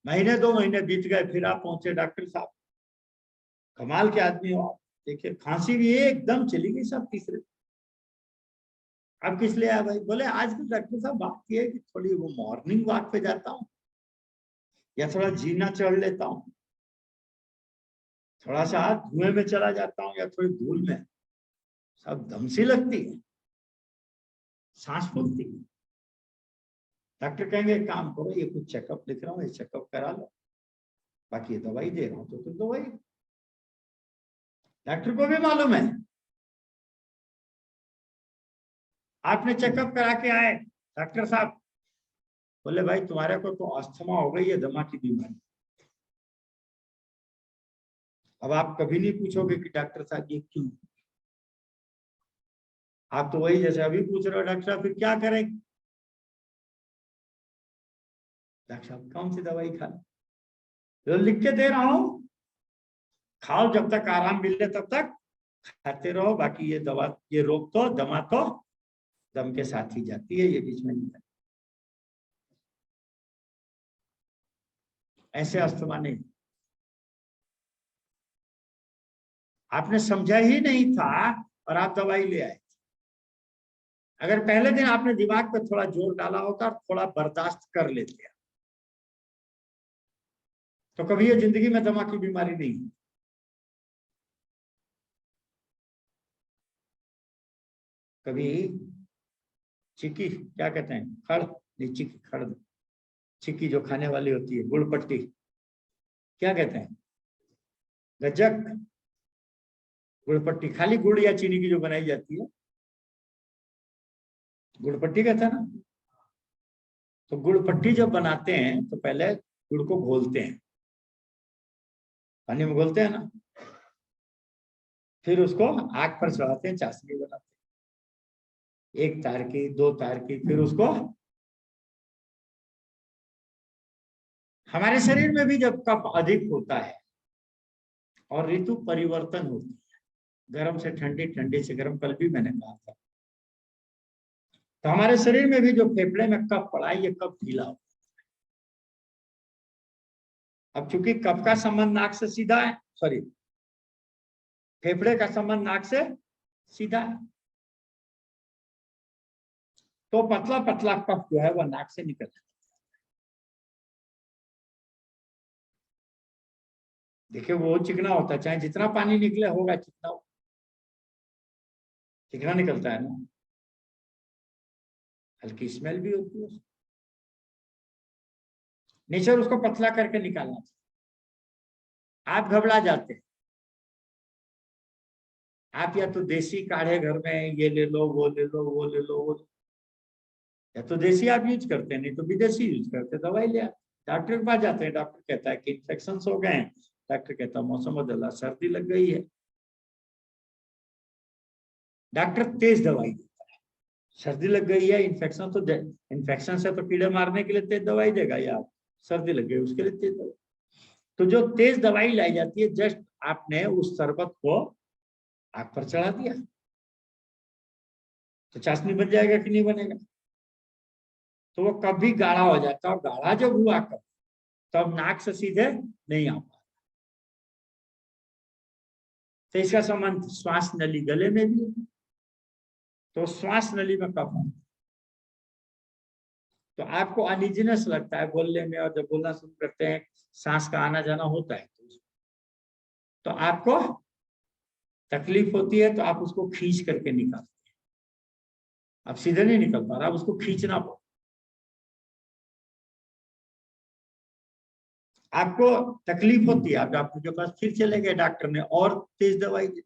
A: महीने 2 महीने बीत गए, फिर आप पहुंचे, डॉक्टर साहब कमाल के आदमी हो आप, देखिए खांसी भी एकदम चली गई सब तीसरे। अब किस लिए आया भाई? बोले आज भी डॉक्टर साहब बात की है कि थोड़ी वो मॉर्निंग वॉक पे जाता हूँ, या थोड़ा जीना चढ़ लेता हूँ, थोड़ा सा धुएं में चला जाता हूँ, या थोड़ी धूल में, सब दम सी लगती है, सांस फूलती है। डॉक्टर कहेंगे काम करो, ये कुछ चेकअप लिख रहा हूँ, ये चेकअप करा लो, बाकी ये दवाई दे रहा हूँ तो तुम दवाई। डॉक्टर को भी मालूम है। आपने चेकअप करा के आए, डॉक्टर साहब बोले भाई तुम्हारे को तो अस्थमा हो गई है, दमा की बीमारी। अब आप कभी नहीं पूछोगे कि डॉक्टर साहब ये क्यों, आप तो वही जैसे अभी पूछ रहे हो डॉक्टर साहब फिर क्या करें। डॉक्टर साहब कौन सी दवाई खा, जो लिख के दे रहा हूं खाओ, जब तक आराम मिले तब तक खाते रहो, बाकी ये दवा, ये रोग तो दमा तो दम के साथ ही जाती है, ये बीच में नहीं जाती। ऐसे अस्थमा नहीं, आपने समझा ही नहीं था और आप दवाई ले आए। अगर पहले दिन आपने दिमाग पे थोड़ा जोर डाला होता और थोड़ा बर्दाश्त कर लेते तो कभी ये जिंदगी में दमा की बीमारी नहीं। कभी चिक्की, क्या कहते हैं, खड़ नहीं, चिक्की खड़, चिक्की जो खाने वाली होती है, गुड़ पट्टी, क्या कहते हैं, गज्जक, गुड़ पट्टी, खाली गुड़ या चीनी की जो बनाई जाती है, गुड़ पट्टी कहते हैं ना। तो गुड़ पट्टी जब बनाते हैं तो पहले गुड़ को घोलते हैं, पानी में घोलते हैं ना, फिर उसको आग पर चढ़ाते हैं, चाशनी बनाते हैं, 1 तार की 2 तार की, फिर उसको, हमारे शरीर में भी जब कफ अधिक होता है और ऋतु परिवर्तन होती है, गर्म से ठंडी, ठंडी से गर्म, कल भी मैंने कहा था, तो हमारे शरीर में भी जो फेफड़े में कफ पड़ा है, ये कफ ढीला हो। अब चूंकि कफ का संबंध नाक से सीधा है, सॉरी, फेफड़े का संबंध नाक से सीधा है, तो पतला पतला कफ जो है वह नाक से निकलता है। देखिए वो चिकना होता है, चाहे जितना पानी निकले होगा चिकना, चिकना निकलता है ना, हल्की स्मेल भी होती है, नेचर उसको पतला करके निकालना चाहिए। आप घबरा जाते हैं, आप या तो देसी काढ़े घर में ये ले लो, वो ले लो, वो ले लो, वो, या तो देसी आप यूज करते हैं, नहीं तो विदेशी यूज करते हैं, दवाई लिया, डॉक्टर के पास जाते हैं, डॉक्टर कहता है कि इन्फेक्शन हो गए हैं, डॉक्टर कहता है मौसम बदला, सर्दी लग गई है, डॉक्टर तेज दवाई देता है। सर्दी लग गई है, इन्फेक्शन, तो इन्फेक्शन से तो कीड़े मारने के लिए तेज दवाई देगा, या सर्दी लग गई उसके लिए तेज दवाई। तो जो तेज दवाई लाई जाती है, जस्ट आपने उस शरबत को आग पर चढ़ा दिया तो चाशनी बन जाएगा कि नहीं बनेगा, तो वो कभी गाढ़ा हो जाता है, और गाढ़ा जब हुआ तब नाक से सीधे नहीं आ पाता। तो इसका संबंध श्वास नली गले में भी है, तो श्वास नली में कफ है, तो आपको अनइजीनेस लगता है बोलने में, और जब बोलना शुरू करते हैं सांस का आना जाना होता है तो आपको तकलीफ होती है, तो आप उसको खींच करके निकालते हैं, अब सीधे नहीं निकल पा रहा, आप उसको खींचना पड़ता, आपको तकलीफ होती है, आप डॉक्टर के पास फिर चले गए, डॉक्टर ने और तेज दवाई दी,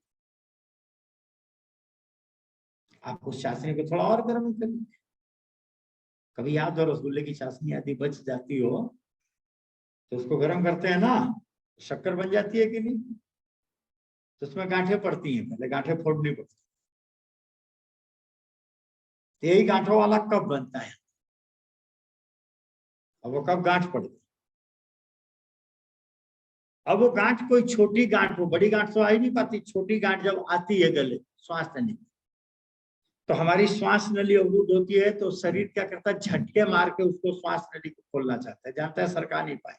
A: आप उस चाशनी को थोड़ा और गर्म कर, कभी याद हो रसगुल्ले की चाशनी आदि बच जाती हो तो उसको गर्म करते हैं ना, शक्कर बन जाती है कि नहीं, तो उसमें गांठें पड़ती हैं, पहले गांठें फोड़नी पड़ती है, यही गांठों वाला कब बनता है, अब वो कब गांठ पड़ती, अब वो गांठ कोई छोटी गांठ हो, बड़ी गांठ तो आ ही नहीं पाती, छोटी गांठ जब आती है गले, श्वास नली, तो हमारी श्वास नली अवरुद्ध होती है, तो शरीर क्या करता है, झटके मार के उसको श्वास नली को खोलना चाहता है, जानता है सरका नहीं पाए,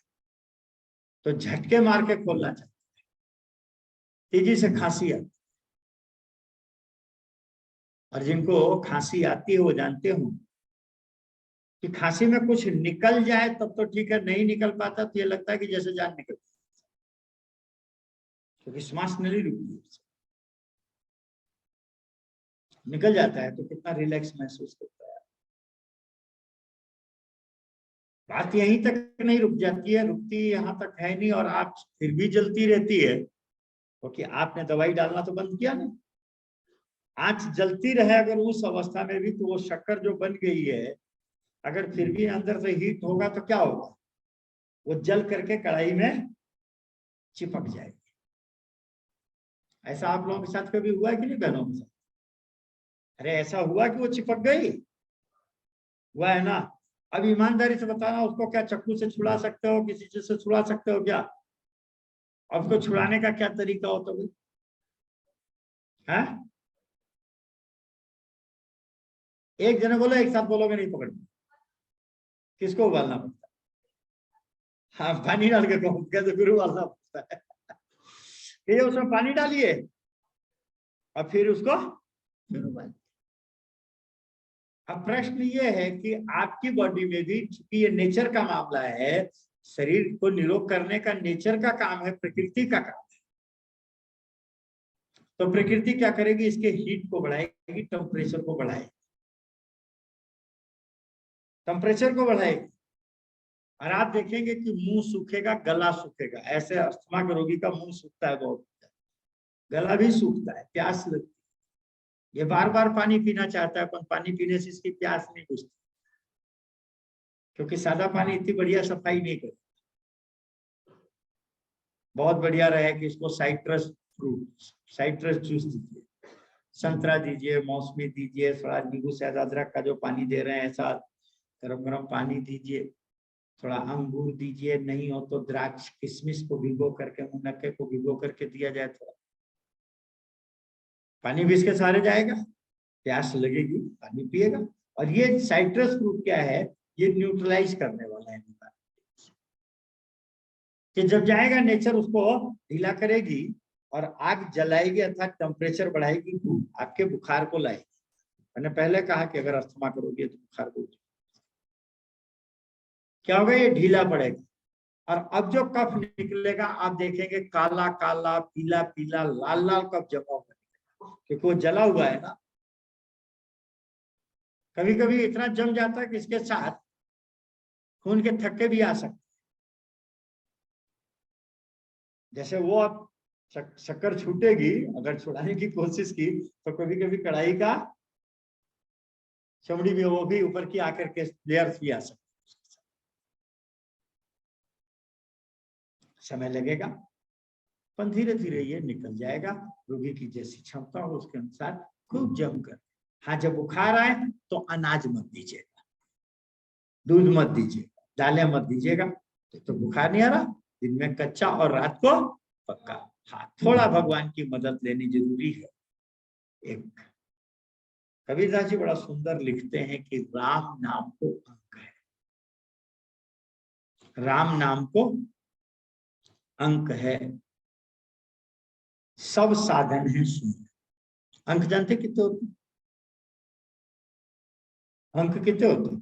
A: तो झटके मार के खोलना चाहता है, तेजी से खांसी आती, और जिनको खांसी आती है वो जानते हो कि खांसी में कुछ निकल जाए तब तो ठीक है, नहीं निकल पाता तो ये लगता है कि जैसे जान निकल, क्योंकि श्वास नली रुकी है, निकल जाता है तो कितना रिलैक्स महसूस करता है। बात यहीं तक नहीं रुक जाती है, रुकती यहाँ तक है नहीं, और आप फिर भी जलती रहती है क्योंकि आपने दवाई डालना तो बंद किया नहीं। आंच जलती रहे अगर उस अवस्था में भी, तो वो शक्कर जो बन गई है अगर फिर भी अंदर से हीट होगा तो क्या होगा, वो जल करके कढ़ाई में चिपक जाएगी। ऐसा आप लोगों के साथ कभी हुआ है कि नहीं बहनों के साथ? अरे ऐसा हुआ कि वो चिपक गई, हुआ है ना? अब ईमानदारी से बताना, उसको क्या चाकू से छुड़ा सकते हो, किसी चीज से छुड़ा सकते हो क्या? अब उसको छुड़ाने का क्या तरीका होता है? हाँ, एक जने बोलो, एक साथ बोलोगे नहीं पकड़ना, किसको उबालना पड़ता है? हाँ, पानी डाल के कहो, कैसे फिर उबालना पड़ता है? ये उसमें पानी डालिए और फिर उसको फिर उबालिए। अब प्रश्न ये है कि आपकी बॉडी में भी, चूंकि ये नेचर का मामला है, शरीर को निरोग करने का नेचर का काम है, प्रकृति का काम है, तो प्रकृति क्या करेगी, इसके हीट को बढ़ाएगी, टेम्परेचर को बढ़ाएगी, टेम्परेचर को बढ़ाएगी। और आप देखेंगे कि मुंह सूखेगा, गला सूखेगा, ऐसे अस्थमा के रोगी का मुंह सूखता है बहुत, गला भी सूखता है, प्यास लगती है, ये बार बार पानी पीना चाहता है, पर पानी पीने से इसकी प्यास नहीं बुझती, क्योंकि सादा पानी इतनी बढ़िया सफाई नहीं करता। बहुत बढ़िया रहे कि इसको साइट्रस फ्रूट, साइट्रस जूस दीजिए, संतरा दीजिए, मौसमी दीजिए, थोड़ा नींबू शहद अदरक का जो पानी दे रहे हैं ऐसा गरम गरम पानी दीजिए, थोड़ा अंगूर दीजिए, नहीं हो तो द्राक्ष किशमिश को भिगो करके, मुनक्के को भिगो करके दिया जाए, थोड़ा पानी भी इसके सहारे जाएगा, प्यास लगेगी, पानी पिएगा। और ये साइट्रस फ्रूट क्या है, ये न्यूट्रलाइज करने वाला है कि जब जाएगा नेचर उसको ढीला करेगी और आग जलाएगी अर्थात टेम्परेचर बढ़ाएगी, आपके बुखार को लाएगी। मैंने पहले कहा कि अगर अस्थमा करोगे तो बुखार को क्या होगा, ये ढीला पड़ेगा। और अब जो कफ निकलेगा आप देखेंगे काला काला, पीला पीला, लाल लाल कफ जमा हुआ, क्योंकि वो जला हुआ है ना। कभी कभी इतना जम जाता है कि इसके साथ खून के थक्के भी आ सकते, जैसे वो अब शक्कर छूटेगी, अगर छुड़ाने की कोशिश की तो कभी कभी कढ़ाई का चमड़ी में वो भी ऊपर की आकर के लेयर्स भी आ सकते, समय लगेगा, पर धीरे धीरे ये निकल जाएगा। रोगी की जैसी क्षमता हो उसके अनुसार खूब जमकर। हाँ, जब बुखार आए तो अनाज मत दीजिएगा, दूध मत दीजिएगा, दालें मत दीजिएगा, तो बुखार नहीं आ रहा, दिन में कच्चा और रात को पक्का। हाँ, थोड़ा भगवान की मदद लेनी जरूरी है। एक कबीरदास जी बड़ा सुंदर लिखते हैं कि राम नाम को अंक है, राम नाम को अंक है, सब साधन है शून्य। अंक जानते कितने होते? अंक कितने होते?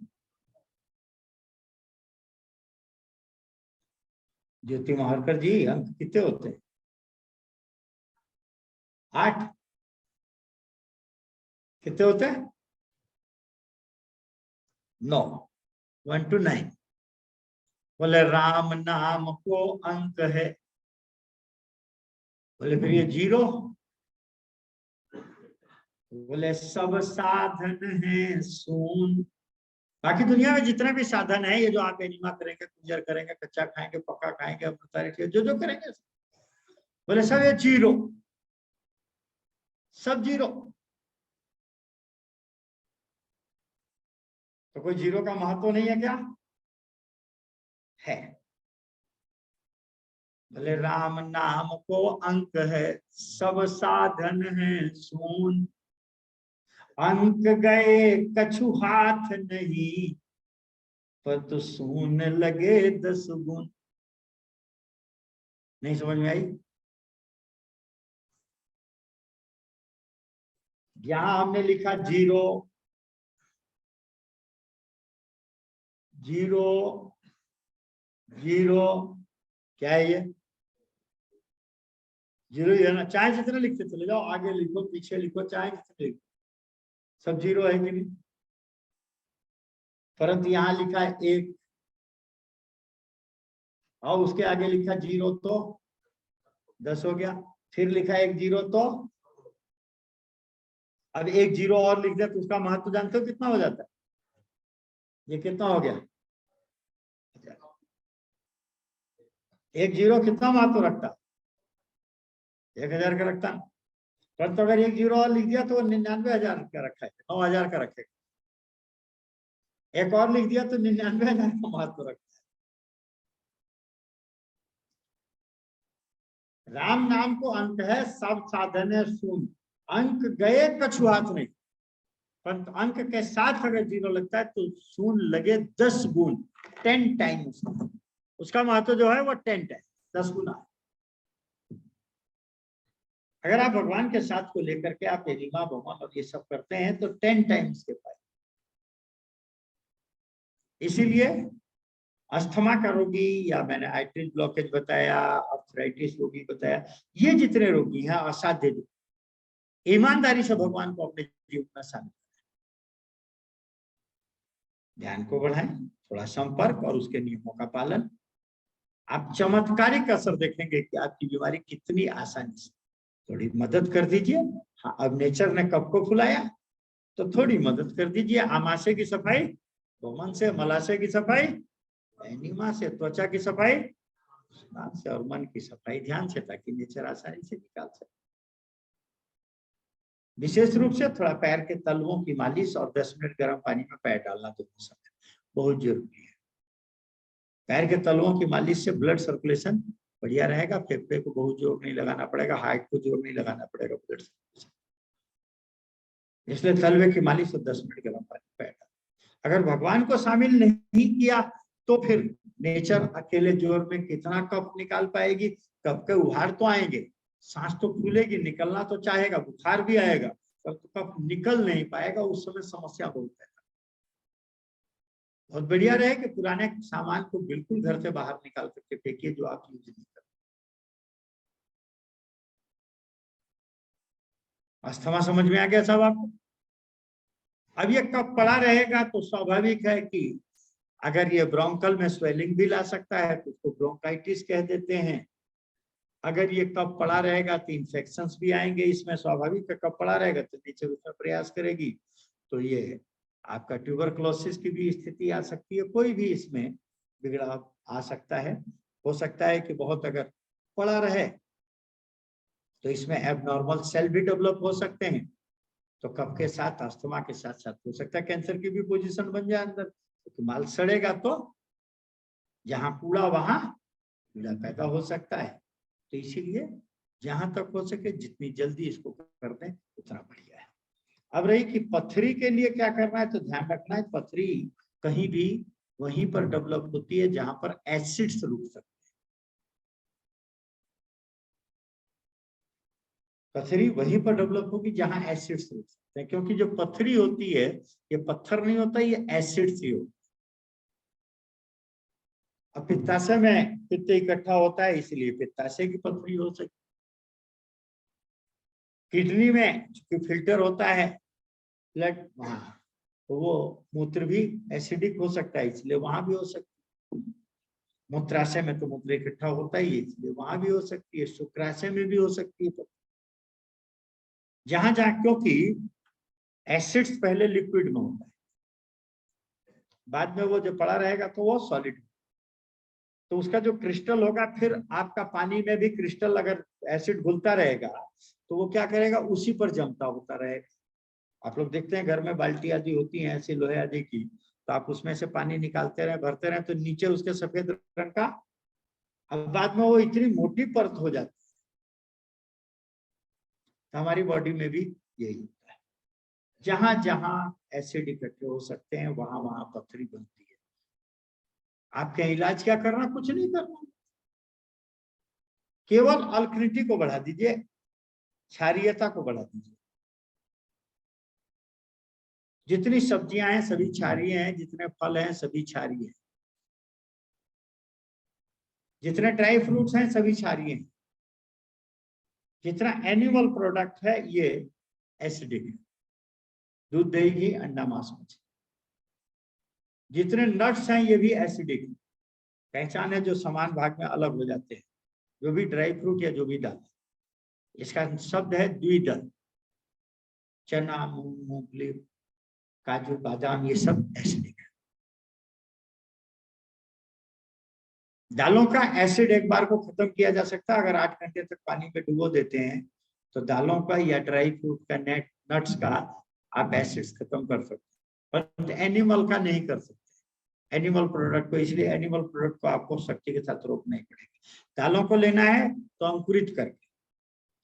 A: ज्योति महारकर जी, अंक कितने होते हैं? 8। कितने होते हैं? 9, 1 to 9। बोले राम नाम को अंक है, बोले फिर ये 0, बोले सब साधन है शून्य। बाकी दुनिया में जितने भी साधन है, ये जो आप एनिमा करेंगे, कुंजर करेंगे, कच्चा खाएंगे, पक्का खाएंगे, जो जो करेंगे, बोले सब ये 0, सब 0। तो कोई 0 का महत्व नहीं है क्या? है। बोले राम नाम को अंक है, सब साधन है शून्य, अंक गए कछु हाथ नहीं, पर तो शून्य लगे 10 गुण। नहीं समझ में आई? यहां हमने लिखा 0, 0, 0, क्या है ये? 0 ही है ना, चाहे जितने लिखते चले जाओ, आगे लिखो पीछे लिखो, चाहे जितने लिखो, सब 0 है कि नहीं? परंतु यहाँ लिखा है 1, और उसके आगे लिखा 0 तो 10 हो गया, फिर लिखा 1 0 तो, अब 1 0 और लिख दिया तो उसका महत्व जानते हो कितना हो जाता है? ये कितना हो गया? 1 0 कितना महत्व रखता? 1000 का रखता। पर तो अगर 1 0 और लिख दिया तो 99,000 का रखा है, 9,000 का रखेगा। एक और लिख दिया तो 99,000 का महत्व रखता है। राम नाम को अंक है, सब साधन है शून्य। अंक गए कछुआत नहीं, परंतु अंक के साथ अगर 0 लगता है तो शून्य लगे 10 गुण, 10 टाइम्स। उसका महत्व जो है वो 10 है, 10 गुना। अगर आप भगवान के साथ को लेकर के आप एलिमा भगवान और ये सब करते हैं तो 10 टाइम्स के पाए। इसीलिए अस्थमा का रोगी, या मैंने आर्टरी ब्लॉकेज बताया, आर्थराइटिस रोगी बताया, ये जितने रोगी हैं असाध्य रोगी, ईमानदारी से भगवान को अपने जीवन में शामिल करें, ध्यान को बढ़ाएं, थोड़ा संपर्क और उसके नियमों का पालन। आप चमत्कारिक असर देखेंगे कि आपकी बीमारी कितनी आसानी से। थोड़ी मदद कर दीजिए। हाँ, अब नेचर ने कप को फुलाया तो थोड़ी मदद कर दीजिए। आमाशय की सफाई, गोमन से, मलाशय की सफाई, एनिमा से, त्वचा की सफाई, स्नान से, और मन की सफाई ध्यान से, ताकि नेचर आसानी से निकाल सके। विशेष रूप से थोड़ा पैर के तलवों की मालिश और 10 मिनट गर्म पानी में पैर डालना दोनों समय बहुत जरूरी है। पैर के तलवों की मालिश से ब्लड सर्कुलेशन बढ़िया रहेगा, फेफड़े को बहुत जोर नहीं लगाना पड़ेगा, हार्ट को जोर नहीं लगाना पड़ेगा, ब्लड सर्कुलेशन। इसलिए तलवे की मालिश और 10 मिनट गर्म पानी में पैर डालना। अगर भगवान को शामिल नहीं किया तो फिर नेचर अकेले जोर में कितना कफ निकाल पाएगी? कफ के उहार तो आएंगे, सांस तो फूलेगी, निकलना तो चाहेगा, बुखार भी आएगा, पर तो कफ निकल नहीं पाएगा। उस समय समस्या बहुत है। बहुत बढ़िया रहे कि पुराने सामान को बिल्कुल घर से बाहर निकाल करके फेंकिए जो आप यूज नहीं करते। अस्थमा समझ में आ गया सब आपको? अब ये कफ पड़ा रहेगा तो स्वाभाविक है कि अगर ये ब्रोंकल में स्वेलिंग भी ला सकता है तो उसको ब्रोंकाइटिस कह देते हैं। अगर ये कफ पड़ा रहेगा तो इन्फेक्शंस भी आएंगे इसमें, स्वाभाविक है। कफ पड़ा रहेगा तो नेचर उसमें प्रयास करेगी तो ये आपका ट्यूबरक्लोसिस की भी स्थिति आ सकती है। कोई भी इसमें बिगड़ाव आ सकता है। हो सकता है कि बहुत अगर पड़ा रहे तो इसमें एबनॉर्मल सेल भी डेवलप हो सकते हैं। तो कफ के साथ अस्थमा के साथ साथ हो सकता है कैंसर की भी पोजीशन बन जाए अंदर, क्योंकि माल सड़ेगा तो जहां कूड़ा वहां कीड़ा पैदा हो सकता है। तो इसीलिए जहां तक हो सके जितनी जल्दी इसको कर दें उतना बढ़िया है। अब रही कि पथरी के लिए क्या करना है, तो ध्यान रखना है पथरी कहीं भी वहीं पर डेवलप होती है जहां पर एसिड्स रुक सकते हैं। पथरी वहीं पर डेवलप होगी जहां एसिड्स रुक सकते हैं, क्योंकि जो पथरी होती है ये पत्थर नहीं होता, ये एसिड्स ही होता है। अब पित्ताशय में पित्त इकट्ठा होता है इसलिए पित्ताशय की पथरी हो सकती। किडनी में जो फिल्टर होता है ब्लड, वहां तो वो मूत्र भी एसिडिक हो सकता है इसलिए वहां भी हो सकती है। मूत्राशय में तो मूत्र इकट्ठा होता ही है इसलिए वहां भी हो सकती है। शुक्राशय में भी हो सकती है। तो जहां जहां, क्योंकि एसिड्स पहले लिक्विड में होता है, बाद में वो जो पड़ा रहेगा तो वो सॉलिड, तो उसका जो क्रिस्टल होगा, फिर आपका पानी में भी क्रिस्टल अगर एसिड घुलता रहेगा तो वो क्या करेगा, उसी पर जमता होता रहेगा। आप लोग देखते हैं घर में बाल्टी आदि होती हैं ऐसी लोहे आदि की, तो आप उसमें से पानी निकालते रहे, भरते रहे, तो नीचे उसके सफेद रंग का, अब बाद में वो इतनी मोटी परत हो जाती है। तो हमारी बॉडी में भी यही होता है, जहां जहां एसिड इकट्ठे हो सकते हैं वहां वहां पथरी बनती है। आपके इलाज क्या करना, कुछ नहीं करना, केवल अल्कलिनिटी को बढ़ा दीजिए, क्षारीयता को बढ़ा दीजिए। जितनी सब्जियां हैं सभी क्षारीय हैं, जितने फल हैं सभी क्षारीय हैं, जितने ड्राई फ्रूट्स हैं सभी क्षारीय हैं, जितना एनिमल प्रोडक्ट है ये एसिडिक है, दूध, दही, घी, अंडा, मांस, मछली। जितने नट्स हैं ये भी एसिडिक है, पहचान है जो समान भाग में अलग हो जाते हैं, जो भी ड्राई फ्रूट या जो भी दाल। इसका शब्द है द्विदल। चना, मूंग, मूंगफली, काजू, बादाम, ये सब एसिडिक है। दालों का एसिड एक बार को खत्म किया जा सकता है अगर 8 घंटे तक पानी में डुबो देते हैं, तो दालों का या ड्राई फ्रूट का, नट्स का आप एसिड्स खत्म कर सकते हैं, पर एनिमल का नहीं कर सकते। एनिमल प्रोडक्ट को, इसलिए एनिमल प्रोडक्ट को आपको सख्ती के साथ रोकना ही पड़ेगा। दालों को लेना है तो अंकुरित करके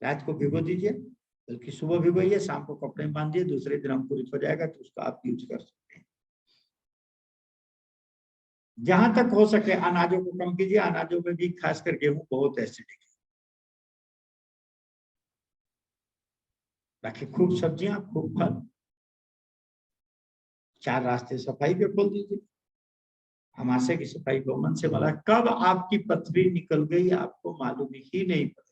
A: रात को भिगो दीजिए, बल्कि सुबह भिगोइए, शाम को कपड़े में बांधिए, दूसरे दिन अंकुरित हो जाएगा तो उसको आप यूज कर सकते हैं। जहां तक हो सके अनाजों को कम कीजिए, अनाजों में भी खासकर गेहूं बहुत एसिडिक है। बाकी खूब सब्जियां, खूब फल, 4 रास्ते सफाई के खोल दीजिए। हमाशे की सफाई गोमन से वाला, कब आपकी पथरी निकल गई आपको मालूम ही नहीं पड़ा।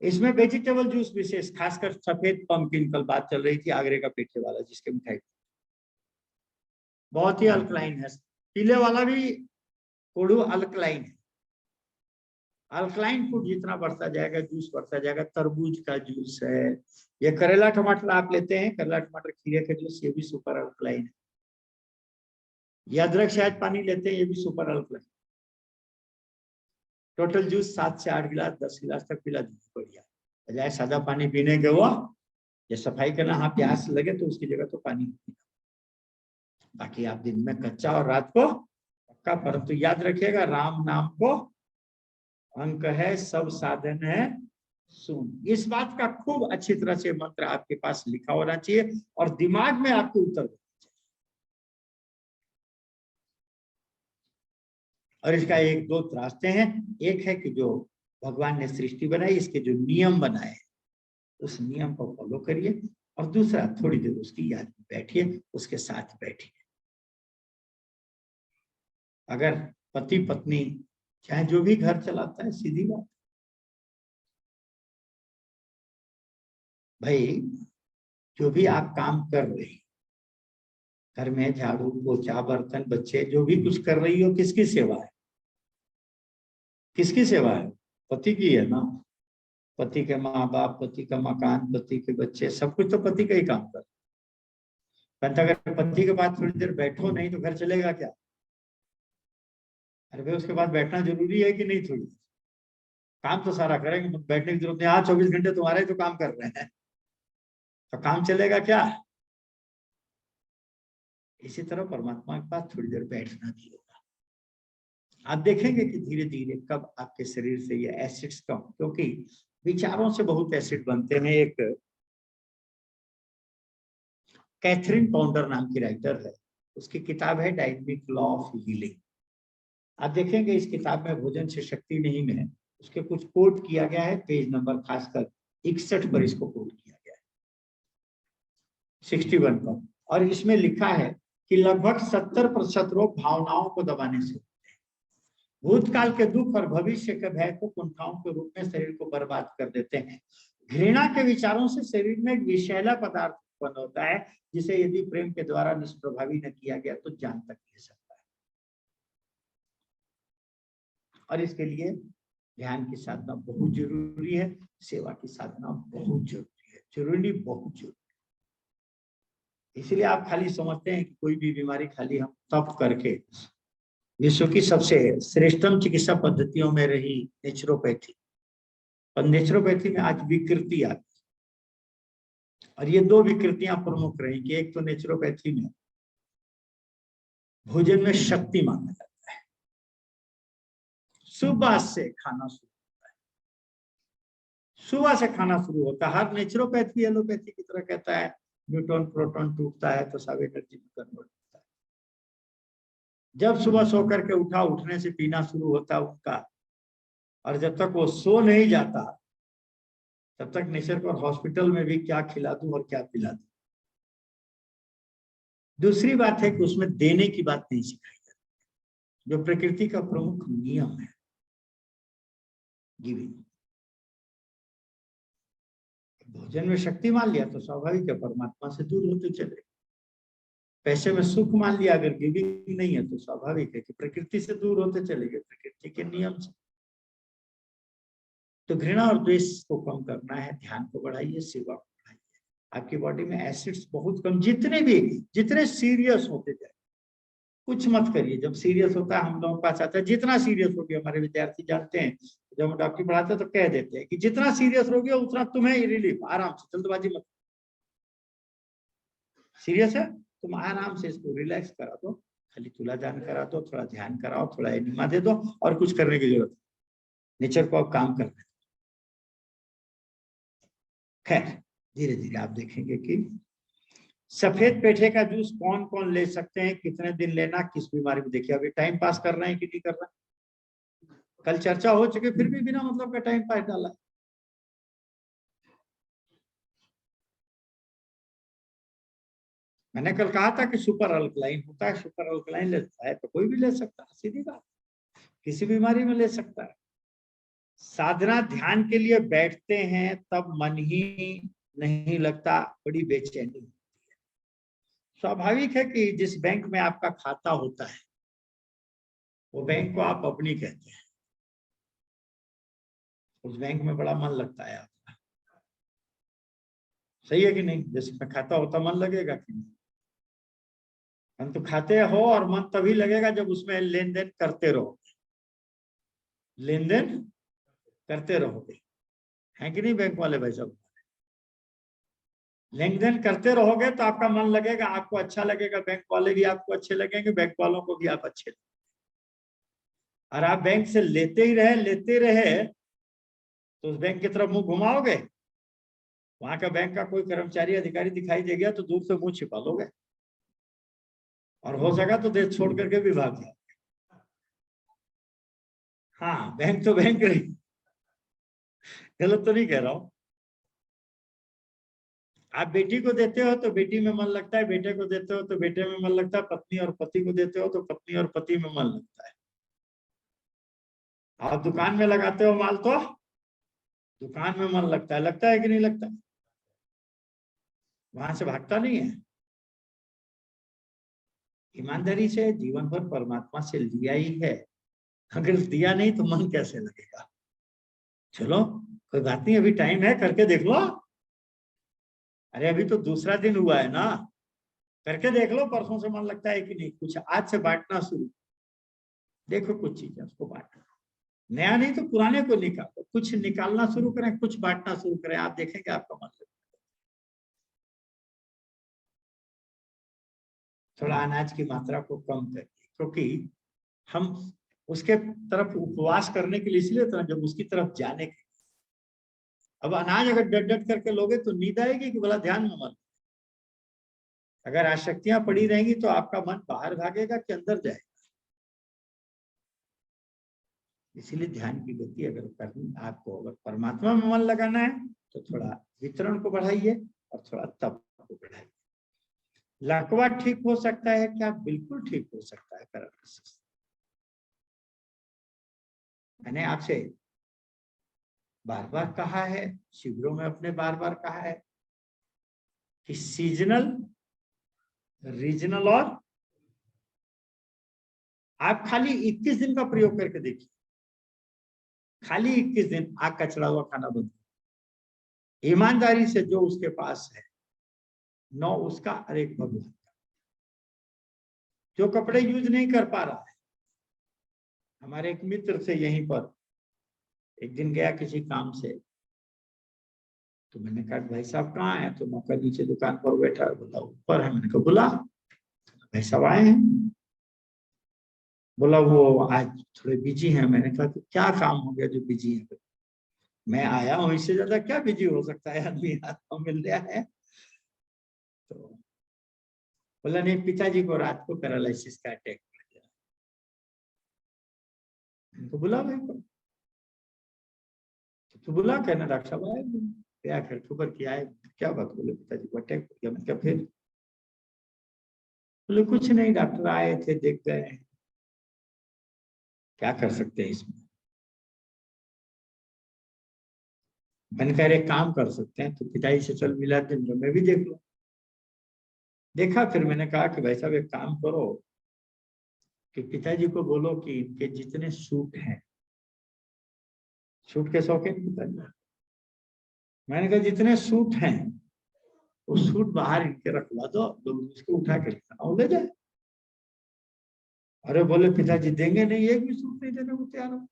A: इसमें वेजिटेबल जूस विशेष, खासकर सफेद पंपकिन, कल बात चल रही थी आगरे का पेठे वाला जिसके मिठाई बहुत ही अल्कलाइन है। पीले वाला भी कोड़ू अल्कलाइन है। अल्कलाइन फूड जितना बढ़ता जाएगा, जूस बढ़ता जाएगा। तरबूज का जूस है, ये करेला टमाटर आप लेते हैं, करेला टमाटर खीरे का जूस, ये भी सुपर अल्कलाइन है। ये अदरक शहद पानी लेते हैं, ये भी सुपर अल्कलाइन। टोटल जूस 7 से 8 गिलास, 10 गिलास तक पिला दीजिए, बढ़िया। बजाय सादा पानी पीने के वो ये सफाई करना, हाँ प्यास लगे तो उसकी जगह तो पानी। बाकी आप दिन में कच्चा और रात को पक्का, परंतु याद रखिएगा राम नाम को अंक है, सब साधन है सुन। इस बात का खूब अच्छी तरह से मंत्र आपके पास लिखा होना चाहिए और दिमाग में आपके उतर। और इसका एक दो रास्ते हैं। एक है कि जो भगवान ने सृष्टि बनाई, इसके जो नियम बनाए उस नियम को फॉलो करिए, और दूसरा थोड़ी देर उसकी याद में बैठिए, उसके साथ बैठिए। अगर पति पत्नी चाहे जो भी घर चलाता है, सीधी बात भाई, जो भी आप काम कर रहे हैं घर में, झाड़ू पोछा बर्तन बच्चे जो भी कुछ कर रही हो, किसकी सेवा है? किसकी सेवा है? पति की है ना। पति के माँ बाप, पति का मकान, पति के बच्चे, सब कुछ तो पति का ही काम कर। अगर पति के पास थोड़ी देर बैठो नहीं तो घर चलेगा क्या? अरे भाई उसके बाद बैठना जरूरी है कि नहीं? थोड़ी काम तो सारा करेंगे, बैठने की जरूरत नहीं। हाँ 24 घंटे तुम्हारे तो काम कर रहे हैं, तो काम चलेगा क्या? इसी तरह परमात्मा के पास थोड़ी देर बैठना भी होगा। आप देखेंगे कि धीरे धीरे कब आपके शरीर से ये एसिड्स कम, क्योंकि विचारों से बहुत एसिड बनते हैं। एक कैथरीन पाउंडर नाम की राइटर है, उसकी किताब है डायनेमिक लॉ ऑफ हीलिंग। आप देखेंगे इस किताब में भोजन से शक्ति नहीं में उसके कुछ कोट किया गया है, पेज नंबर खासकर 61 पर इसको कोट किया गया है, 61 पर। और इसमें लिखा है कि लगभग 70% रोग भावनाओं को दबाने से होते हैं। भूतकाल के दुख और भविष्य के भय को कुंठाओं के रूप में शरीर को बर्बाद कर देते हैं। घृणा के विचारों से शरीर में एक विषैला पदार्थ उत्पन्न होता है, जिसे यदि प्रेम के द्वारा निष्प्रभावी न किया गया तो जान तक ले सकता है। और इसके लिए ध्यान की साधना बहुत जरूरी है, सेवा की साधना बहुत जरूरी है। जरूरी, बहुत जरूरी। इसलिए आप खाली समझते हैं कि कोई भी बीमारी खाली हम तप करके, विश्व की सबसे श्रेष्ठतम चिकित्सा पद्धतियों में रही नेचुरोपैथी, और नेचुरोपैथी में आज विकृति आती, और ये 2 विकृतियां प्रमुख रही कि एक तो नेचुरोपैथी में भोजन में शक्ति माना जाता है, सुबह से खाना शुरू होता है, सुबह से खाना शुरू होता है। हर नेचुरोपैथी एलोपैथी की तरह कहता है न्यूट्रॉन प्रोटॉन टूटता है तो सब एनर्जी में कन्वर्ट होता है। जब सुबह सो करके उठा, उठने से पीना शुरू होता उनका, और जब तक वो सो नहीं जाता तब तक नेचर को हॉस्पिटल में भी क्या खिला दूं और क्या पिला दूं। दूसरी बात है कि उसमें देने की बात नहीं सिखाई जाती, जो प्रकृति का प्रमुख नियम है, गिविंग। भोजन में शक्ति मान लिया तो स्वाभाविक है परमात्मा से दूर होते चले। पैसे में सुख मान लिया, अगर गिविंग नहीं है तो स्वाभाविक है कि प्रकृति से दूर होते चले गए, प्रकृति के नियम से। तो घृणा और द्वेष को कम करना है, ध्यान को बढ़ाइए, सेवा को बढ़ाइए। आपकी बॉडी में एसिड्स बहुत कम, जितने सीरियस होते जाए, कुछ मत करिए। जब सीरियस होता है हम लोगों के पास आता है, जितना सीरियस हो गया, हमारे विद्यार्थी जानते हैं, जब हम डॉक्टरी पढ़ाते हैं तो कह देते हैं कि जितना सीरियस हो गया उतना तुम्हें रिलीफ, आराम से, जल्दबाजी मत। सीरियस है तुम आराम से इसको रिलैक्स करा दो, खाली तुलादान करा दो, थोड़ा ध्यान कराओ, थोड़ा एनिमा दे दो, और कुछ करने की जरूरत नहीं। नेचर को अब काम करना है। खैर धीरे धीरे आप देखेंगे कि सफेद पेठे का जूस कौन कौन ले सकते हैं, कितने दिन लेना, किस बीमारी में। देखिए अभी टाइम पास कर रहे हैं कि नहीं कर रहे हैं, कल चर्चा हो चुकी, फिर भी बिना मतलब का टाइम पास डाला। मैंने कल कहा था कि सुपर अल्कलाइन होता है, सुपर अल्कलाइन लेता है तो कोई भी ले सकता है, सीधी बात, किसी बीमारी में ले सकता है। साधना ध्यान के लिए बैठते हैं तब मन ही नहीं लगता, बड़ी बेचैनी होती है। स्वाभाविक है कि जिस बैंक में आपका खाता होता है वो बैंक को आप अपनी कहते हैं, उस बैंक में बड़ा मन लगता है आपका, सही है कि नहीं। जिसमें खाता होता मन लगेगा कि नहीं, हम तो खाते हो, और मन तभी लगेगा जब उसमें लेन देन करते रहो, लेन देन करते रहोगे, है कि नहीं बैंक वाले भाई साहब। लेन देन करते रहोगे तो आपका मन लगेगा, आपको अच्छा लगेगा, बैंक वाले भी आपको अच्छे लगेंगे, बैंक वालों को भी आप अच्छे लगेंगे। और आप बैंक से लेते रहे तो उस बैंक की तरफ मुंह घुमाओगे, वहां का बैंक का कोई कर्मचारी अधिकारी दिखाई दे गया तो दूर से मुंह छिपा लोगे, और हो सका तो देश छोड़ करके भी भाग जाओ। हाँ बैंक तो बैंक रही, गलत तो नहीं कह रहा हूं। आप बेटी को देते हो तो बेटी में मन लगता है, बेटे को देते हो तो बेटे में मन लगता है, पत्नी और पति को देते हो तो पत्नी और पति में मन लगता है। आप दुकान में लगाते हो माल तो दुकान में मन लगता है कि नहीं लगता, वहां से भागता नहीं है। ईमानदारी से जीवन भर परमात्मा से लिया ही है, अगर दिया नहीं तो मन कैसे लगेगा। चलो कोई बात नहीं, अभी टाइम है, करके देख लो। अरे अभी तो दूसरा दिन हुआ है ना, करके देख लो, परसों से मन लगता है कि नहीं। कुछ आज से बांटना शुरू, देखो कुछ चीजें उसको बांटना, नया नहीं तो पुराने को निकालो, कुछ निकालना शुरू करें, कुछ बांटना शुरू करें, आप देखेंगे आपका मन लगेगा। थोड़ा अनाज की मात्रा को कम करिए, क्योंकि हम उसके तरफ उपवास करने के लिए इसलिए तो जब उसकी तरफ जाने के, अब अनाज अगर डट डट करके लोगे तो नींद आएगी कि बोला ध्यान में मन। अगर आसक्तियां पड़ी रहेंगी तो आपका मन बाहर भागेगा कि अंदर जाएगा। इसीलिए ध्यान की गति अगर करनी, आपको अगर परमात्मा में मन लगाना है तो थोड़ा वितरण को बढ़ाइए और थोड़ा तप को बढ़ाइए। लकवा ठीक हो सकता है क्या? बिल्कुल ठीक हो सकता है पैरालिसिस। मैंने आपसे बार बार कहा है, शिविरों में अपने बार बार कहा है कि सीजनल, रीजनल, और आप खाली 21 दिन का प्रयोग करके देखिए, खाली 21 दिन आग का चढ़ा हुआ खाना बंद, ईमानदारी से जो उसके पास है, 9 उसका और 1 भगवान का। जो कपड़े यूज नहीं कर पा रहा है, हमारे एक मित्र से यहीं पर एक दिन गया किसी काम से, तो मैंने कहा भाई साहब कहाँ है, तो मौका नीचे दुकान पर बैठा, बोला ऊपर है। मैंने कहा बुला, भाई साहब आए हैं। बोला वो आज थोड़े बिजी हैं। मैंने कहा कि क्या काम हो गया जो बिजी है? मैं आया हूँ, इससे ज्यादा क्या बिजी हो सकता है आदमी, आपको मिल रहा है। तो बोला नहीं, पिताजी को रात को पैरालिसिस का अटैक कर गया। तो बुला भाई को, तो बुला, कहना डॉक्टर साहब आए, क्या कर खबर किया है, क्या बात? बोले पिताजी को अटैक हो गया। मैं क्या फिर? बोले कुछ नहीं, डॉक्टर आए थे, देख गए हैं, क्या कर सकते हैं इसमें। मैंने कहा एक काम कर सकते हैं, तो पिताजी से चल मिला दिन, मैं भी देख लूं। देखा, फिर मैंने कहा कि भाई साहब एक काम करो कि पिताजी को बोलो कि इनके जितने सूट हैं, सूट के शौकीन पिताजी, मैंने कहा जितने सूट हैं वो सूट बाहर इनके रखवा दो, लोग उसको उठा के ले जाए। अरे बोले पिताजी देंगे नहीं, एक भी सूट नहीं देने को तैयार हो।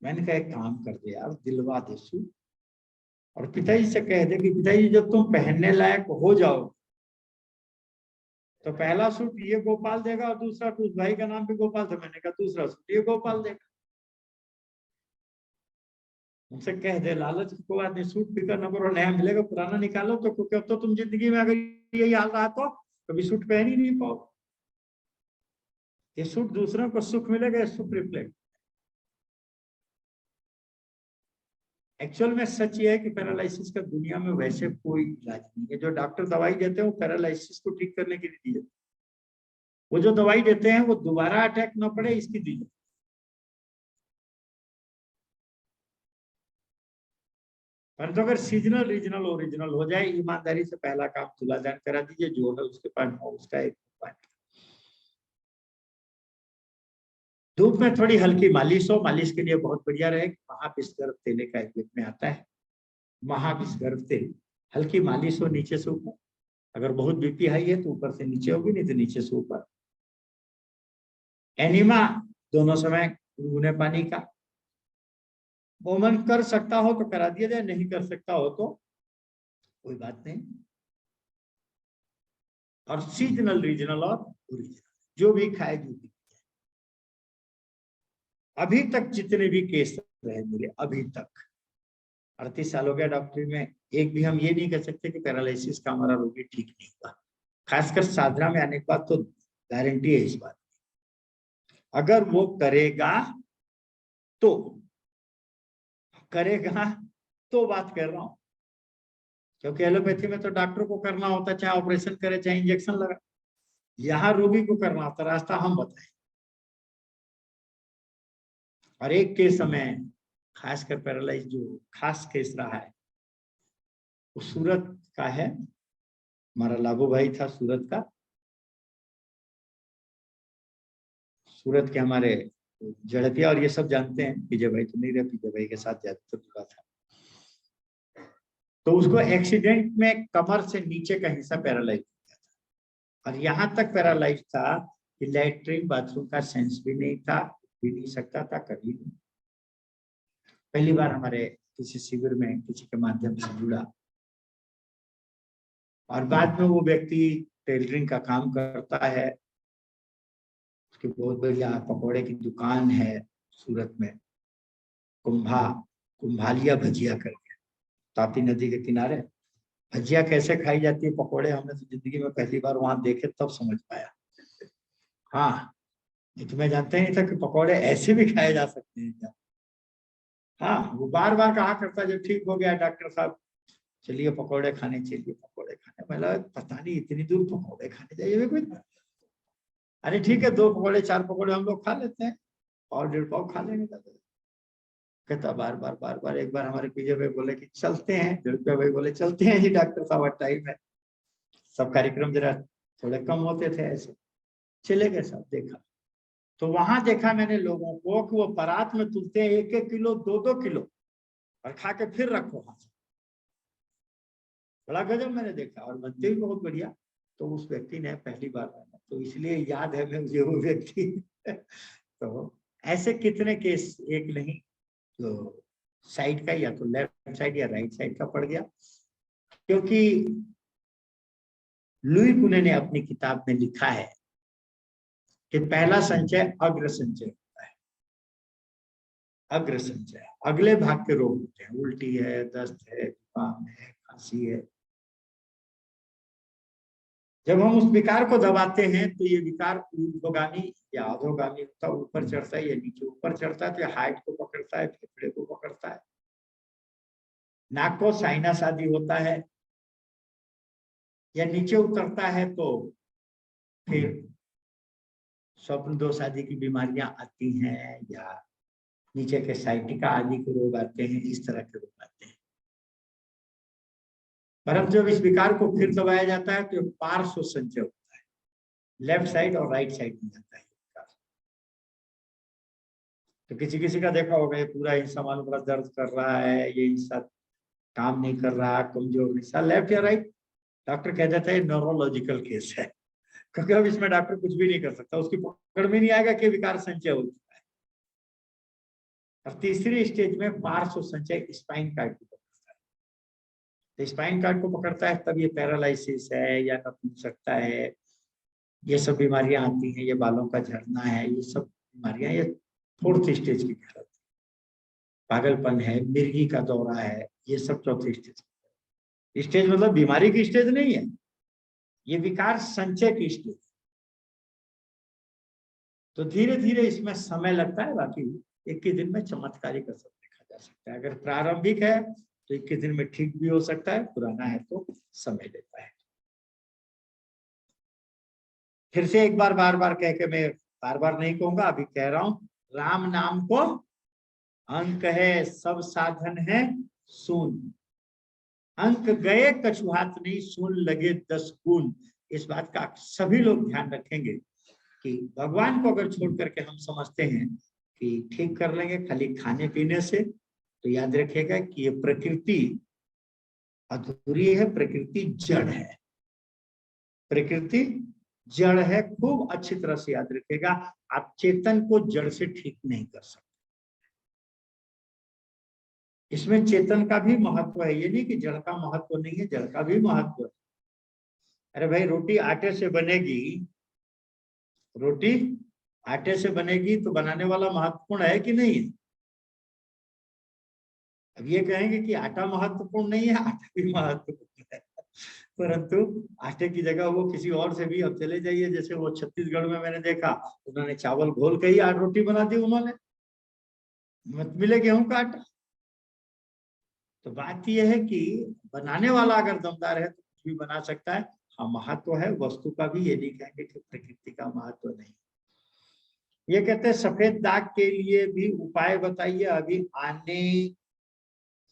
A: मैंने कहा एक काम कर दे यार, दिलवा दे सूट, और पिताजी से कह दे कि पिताजी जब तुम पहनने लायक हो जाओ तो पहला सूट ये गोपाल देगा और दूसरा सूट, भाई का नाम भी गोपाल था, मैंने कहा दूसरा सूट ये गोपाल देगा। उनसे कह दे, लालच की कोई बात नहीं, सूट फिकर न करो, नया मिलेगा, पुराना निकालो तो, क्योंकि अब तो तुम जिंदगी में अगर यही हाल रहा तो कभी सूट पहन ही नहीं पाओ। ये सूट दूसरों को सुख मिलेगा, ये सुख रिफ्लेक्ट। एक्चुअल में सच ये है कि पैरालिसिस का दुनिया में वैसे कोई इलाज नहीं है। जो डॉक्टर दवाई देते हैं वो पैरालिसिस को ठीक करने के लिए दी जाती है। वो जो दवाई देते हैं वो दोबारा अटैक न पड़े इसकी दी जाती है। परंतु अगर सीजनल रीजनल ओरिजिनल हो जाए, ईमानदारी से पहला काम तुलादान करा दीजिए, जो है उसके पास उसका एक उपाय। धूप में थोड़ी हल्की मालिश हो, मालिश के लिए बहुत बढ़िया रहे महाविस्गर्भ तेल का एक में आता है, महाविस्गर्भ तेल। हल्की मालिश हो नीचे से ऊपर, अगर बहुत बीपी हाई है तो ऊपर से नीचे होगी, नहीं तो नीचे से ऊपर। एनिमा दोनों समय गुनगुने पानी का, वो मन कर सकता हो तो करा दिया जाए, नहीं कर सकता हो तो कोई बात नहीं। और सीजनल रीजनल और ओरिजिनल जो भी खाए, जो भी। अभी तक जितने भी केस रहे मेरे, अभी तक 38 साल हो गया डॉक्टरी में, एक भी हम ये नहीं कह सकते कि पैरालिसिस का हमारा रोगी ठीक नहीं हुआ। खासकर साधना में आने के बाद तो गारंटी है इस बात की। अगर वो करेगा तो बात कर रहा हूं, क्योंकि एलोपैथी में तो डॉक्टर को करना होता, चाहे ऑपरेशन करे चाहे इंजेक्शन लगा। यहाँ रोगी को करना होता, रास्ता हम बताएं। और एक केस में खासकर पैरालाइज जो खास केस रहा है वो सूरत का है। हमारा लागू भाई था सूरत का, सूरत के हमारे जड़पिया और ये सब जानते हैं, विजय भाई तो नहीं रहे, विजय भाई के साथ ज्यादातर जुड़ा था। तो उसको एक्सीडेंट में कमर से नीचे का हिस्सा पैरालाइज हो गया था, और यहाँ तक पैरालाइज था कि लैट्रिन बाथरूम का सेंस भी नहीं था, भी नहीं सकता था कभी नहीं। पहली बार हमारे किसी शिविर में किसी के माध्यम से जुड़ा, और बाद में वो व्यक्ति टेलरिंग का काम करता है, उसकी बहुत बढ़िया पकौड़े की दुकान है सूरत में, कुंभालिया भजिया करके, ताप्ती नदी के किनारे। भजिया कैसे खाई जाती है, पकौड़े, हमने तो जिंदगी में पहली बार वहां देखे तब समझ पाया। हाँ, नहीं तो मैं जानते नहीं था कि पकौड़े ऐसे भी खाए जा सकते हैं क्या। हाँ, वो बार बार कहा करता जब ठीक हो गया डॉक्टर साहब चलिए पकौड़े खाने, चलिए पकौड़े खाने। मतलब पता नहीं इतनी दूर पकौड़े खाने जाइए कोई। अरे ठीक है, 2 पकौड़े 4 पकौड़े हम लोग खा लेते हैं, और 1.5 पाव खा लेंगे। कहता बार बार। एक बार हमारे पीजे भाई बोले कि चलते हैं, जड़पिया भाई बोले चलते हैं जी डॉक्टर साहब, टाइम है, सब कार्यक्रम जरा थोड़े कम होते थे ऐसे। चले गए सब, देखा तो वहां देखा मैंने लोगों को कि वो परात में तुलते हैं 1-1 किलो 2-2 किलो, और खा के फिर रखो हाथ। बड़ा गजब मैंने देखा, और बनते भी बहुत बढ़िया। तो उस व्यक्ति ने पहली बार, तो इसलिए याद है मुझे वो व्यक्ति। तो ऐसे कितने केस, एक नहीं, तो साइड का या तो लेफ्ट साइड या राइट साइड का पड़ गया। क्योंकि लुई पुणे ने अपनी किताब में लिखा है कि पहला संचय अग्र संचय होता है। अग्र संचय अगले भाग के रोग होते हैं, उल्टी है, दस्त है, जुकाम है, खांसी है। जब हम उस विकार को दबाते हैं तो ये विकार ऊर्ध्वगामी या अधोगामी होता है, ऊपर चढ़ता है या नीचे। ऊपर चढ़ता है तो हार्ट को पकड़ता है, फेफड़े को पकड़ता है, नाक को साइनस आदि होता है, या नीचे उतरता है तो फिर स्वप्न दोष आदि की बीमारियां आती हैं, या नीचे के साइटिका आदि के रोग आते हैं, इस तरह के रोग आते हैं। परंतु जब इस विकार को फिर दबाया जाता है तो पार्श्व संचय होता है, लेफ्ट साइड और राइट साइड में जाता है विकार। तो किसी किसी का देखा होगा, ये पूरा हिस्सा मालूम पड़ा दर्द कर रहा है, ये हिस्सा काम नहीं कर रहा, कमजोर हिस्सा, लेफ्ट या राइट, डॉक्टर कह देता है न्यूरोलॉजिकल केस है, क्योंकि अब इसमें डॉक्टर कुछ भी नहीं कर सकता, उसकी पकड़ में नहीं आएगा कि विकार संचय हो चुका है। और तीसरी स्टेज में पार्श्व संचय स्पाइन कार्ड को पकड़ता है। तो स्पाइन कार्ड को पकड़ता है तब ये पैरालाइसिस है या नपुंसकता है, ये सब बीमारियां आती हैं, ये बालों का झड़ना है, ये सब बीमारियां ये फोर्थ स्टेज की कहलाती है। पागलपन है, मिर्गी का दौरा है, ये सब चौथी स्टेज। स्टेज मतलब बीमारी की स्टेज नहीं है, ये विकार संचय की स्टेज। तो धीरे धीरे इसमें समय लगता है, बाकी 21 दिन में चमत्कारिक असर देखा जा सकता है। अगर प्रारंभिक है तो 21 दिन में ठीक भी हो सकता है, पुराना है तो समय लेता है। फिर से एक बार बार बार कह के, मैं बार बार नहीं कहूंगा, अभी कह रहा हूं, राम नाम को अंक है, सब साधन है शून्य, अंक गए कछुहात नहीं, सुन लगे 10 गुण। इस बात का सभी लोग ध्यान रखेंगे कि भगवान को अगर छोड़ करके हम समझते हैं कि ठीक कर लेंगे खाली खाने पीने से, तो याद रखिएगा कि ये प्रकृति अधूरी है, प्रकृति जड़ है, प्रकृति जड़ है, खूब अच्छी तरह से याद रखिएगा। आप चेतन को जड़ से ठीक नहीं कर सकते, इसमें चेतन का भी महत्व है, ये नहीं कि जड़ का महत्व नहीं है, जड़ का भी महत्व है। अरे भाई, रोटी आटे से बनेगी, रोटी आटे से बनेगी तो बनाने वाला महत्वपूर्ण है कि नहीं है? अब ये कहेंगे कि आटा महत्वपूर्ण नहीं है, आटा भी महत्वपूर्ण है, परंतु आटे की जगह वो किसी और से भी, अब चले जाइए, जैसे वो छत्तीसगढ़ में मैंने देखा, उन्होंने चावल घोल के ही रोटी बना दी, उन्होंने मत मिले गेहूं का आटा। तो बात यह है कि बनाने वाला अगर दमदार है तो कुछ भी बना सकता है। हाँ, महत्व है वस्तु का भी, ये नहीं कहेंगे कि प्रकृति का महत्व नहीं। ये कहते हैं सफेद दाग के लिए भी उपाय बताइए, अभी आने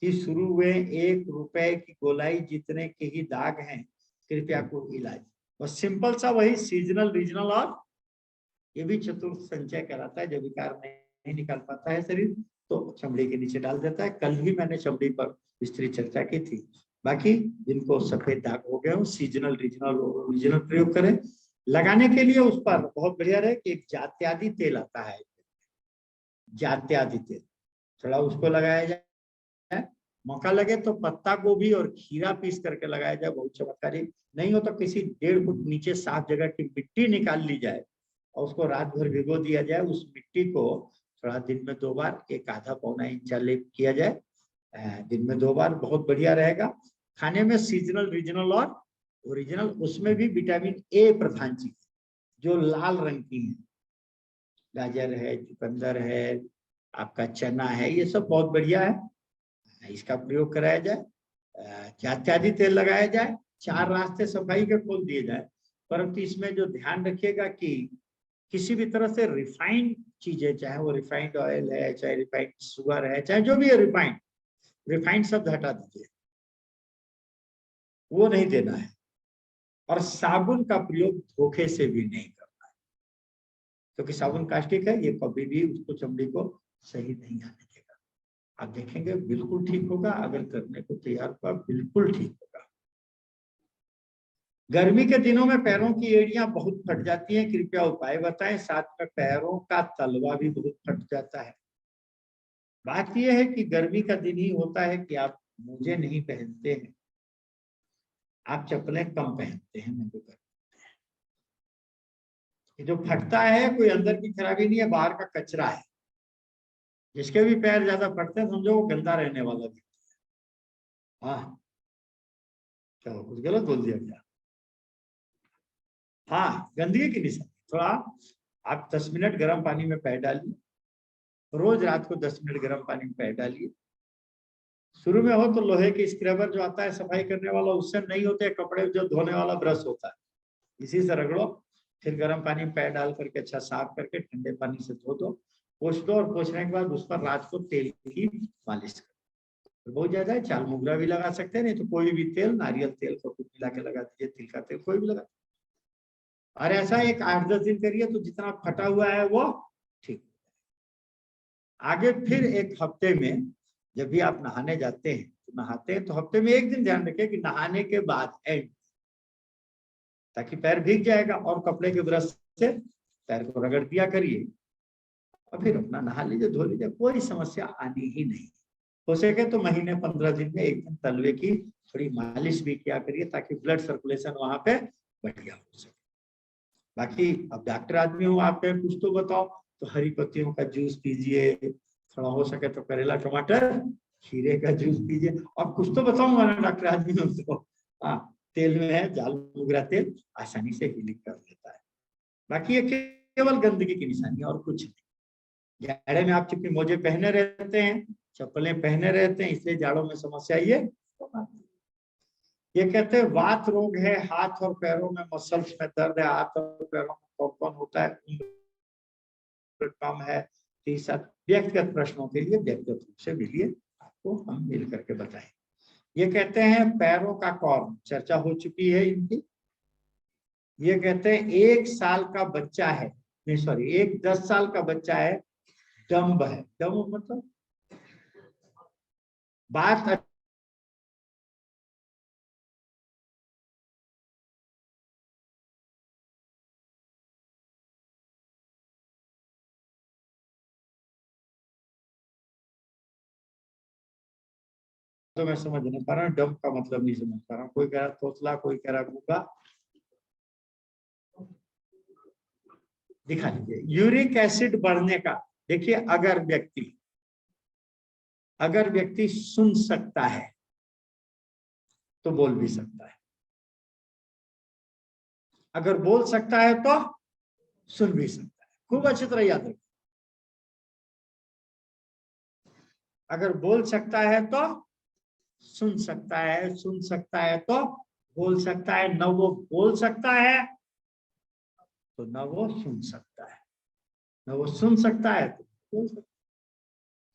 A: ही शुरू हुए, 1 रुपए की गोलाई जितने के ही दाग हैं, कृपया को इलाज। बस सिंपल सा वही सीजनल, रीजनल, और ये भी चतुर्थ संचय कहलाता है। जब विकार नहीं निकाल पाता है शरीर तो चमड़ी के नीचे डाल देता है। कल ही मैंने चमड़ी पर विस्तृत चर्चा की थी। बाकी जिनको सफेद दाग हो गए हो, सीजनल, रीजनल प्रयोग करें। लगाने के लिए उस पर बहुत बढ़िया रहे कि एक जात्यादि तेल आता है, जात्यादि तेल, थोड़ा उसको लगाया जाए। मौका लगे तो पत्ता गोभी और खीरा पीस करके लगाया जाए, बहुत चमत्कारी। नहीं हो तो किसी 1.5 फुट नीचे साफ जगह की मिट्टी निकाल ली जाए और उसको रात भर भिगो दिया जाए। उस मिट्टी को थोड़ा दिन में 2 बार, एक आधा पौना इंच लेप किया जाए, दिन में 2 बार, बहुत बढ़िया रहेगा। खाने में सीजनल, रीजनल और ओरिजिनल, उसमें भी विटामिन ए प्रधान चीज, जो लाल रंग की है, गाजर है, चुकंदर है, आपका चना है, ये सब बहुत बढ़िया है, इसका प्रयोग कराया जाए। जात्यादि तेल लगाया जाए, 4 रास्ते सफाई के खोल दिए जाए। परंतु इसमें जो ध्यान रखिएगा कि किसी भी तरह से रिफाइंड चीजें, चाहे वो रिफाइंड ऑयल है, चाहे रिफाइंड शुगर है, चाहे जो भी है, रिफाइंड शब्द हटा दीजिए, वो नहीं देना है। और साबुन का प्रयोग धोखे से भी नहीं करना है, क्योंकि साबुन कास्टिक है, ये कभी भी उसको, चमड़ी को सही नहीं आने देगा। आप देखेंगे बिल्कुल ठीक होगा, अगर करने को तैयार हुआ बिल्कुल ठीक होगा। गर्मी के दिनों में पैरों की एड़ियां बहुत फट जाती हैं, कृपया उपाय बताएं। साथ में पैरों का तलवा भी बहुत फट जाता है। बात यह है कि गर्मी का दिन ही होता है कि आप मोजे नहीं पहनते हैं, आप चप्पलें कम पहनते हैं, मैं तो करते हैं। जो फटता है कोई अंदर की खराबी नहीं है, बाहर का कचरा है। जिसके भी पैर ज्यादा फटते हैं समझो वो गंदा रहने वाला भी। हाँ, चलो कुछ गलत बोल दिया क्या? हाँ, गंदगी की निशानी। थोड़ा आप 10 मिनट गर्म पानी में पैर डालिए, रोज रात को 10 मिनट गर्म पानी में पैर डालिए। शुरू में हो तो लोहे के स्क्रबर जो आता है सफाई करने वाला, उससे नहीं होते, कपड़े जो धोने वाला ब्रश होता है, इसी से रगड़ो। फिर गर्म पानी में पैर डाल करके अच्छा साफ करके ठंडे पानी से धो दो, पोंछ दो, और पोंछने के बाद उस पर रात को तेल की मालिश करो। बहुत ज्यादा है, चाल मोगरा भी लगा सकते हैं, नहीं तो कोई भी तेल, नारियल तेल को कुछ मिला के लगा दीजिए, तिल का तेल कोई भी लगा। और ऐसा एक 8-10 दिन करिए तो जितना फटा हुआ है वो ठीक। आगे फिर एक हफ्ते में जब भी आप नहाने जाते हैं तो नहाते हैं तो हफ्ते में एक दिन ध्यान रखें कि नहाने के बाद एंड, ताकि पैर भीग जाएगा, और कपड़े के ब्रश से पैर को रगड़ दिया करिए और फिर अपना नहा लीजिए, धो लीजिए, कोई समस्या आनी ही नहीं। हो सके तो महीने 15 दिन में एक दिन तलवे की थोड़ी मालिश भी किया करिए, ताकि ब्लड सर्कुलेशन वहां पे बढ़िया हो सके। बाकी अब डॉक्टर आदमी हो, आप कुछ तो बताओ, तो हरी पत्तियों का जूस पीजिए, थोड़ा हो सके तो करेला टमाटर खीरे का जूस पीजिए। अब कुछ तो बताऊंगा ना डॉक्टर आदमी हो तो, हाँ तेल में है जाल मोगरा तेल, आसानी से हीलिंग कर देता है। बाकी ये केवल गंदगी की निशानी और कुछ नहीं। जाड़े में आप चूंकि मोजे पहने रहते हैं, चप्पलें पहने रहते हैं, इसलिए जाड़ों में समस्या ये कहते हैं वात रोग है, हाथ और पैरों में मसल्स में दर्द है, हाथ और पैरों में कौन होता है, कम है। तीसरा व्यक्तिगत प्रश्नों के लिए व्यक्तिगत रूप से मिलिए, आपको हम मिल करके बताएं। ये कहते हैं पैरों का कॉर्न, चर्चा हो चुकी है इनकी। ये कहते हैं 1 साल का बच्चा है, नहीं सॉरी, 10 साल का बच्चा है, डम्ब है। डम्ब मतलब बात तो मैं समझ नहीं पा रहा हूँ, डम्ब का मतलब नहीं समझ पा रहा हूँ। कोई कह रहा तोतला, कोई कह रहा गूंगा, दिखा लीजिए। यूरिक एसिड बढ़ने का, देखिए अगर व्यक्ति सुन सकता है तो बोल भी सकता है, अगर बोल सकता है तो सुन भी सकता है। खूब अच्छी तरह याद रखिए, अगर बोल सकता है तो सुन सकता है, सुन सकता है तो बोल सकता है। न वो बोल सकता है तो न वो सुन सकता है, न वो सुन सकता है तो बोल सकता है,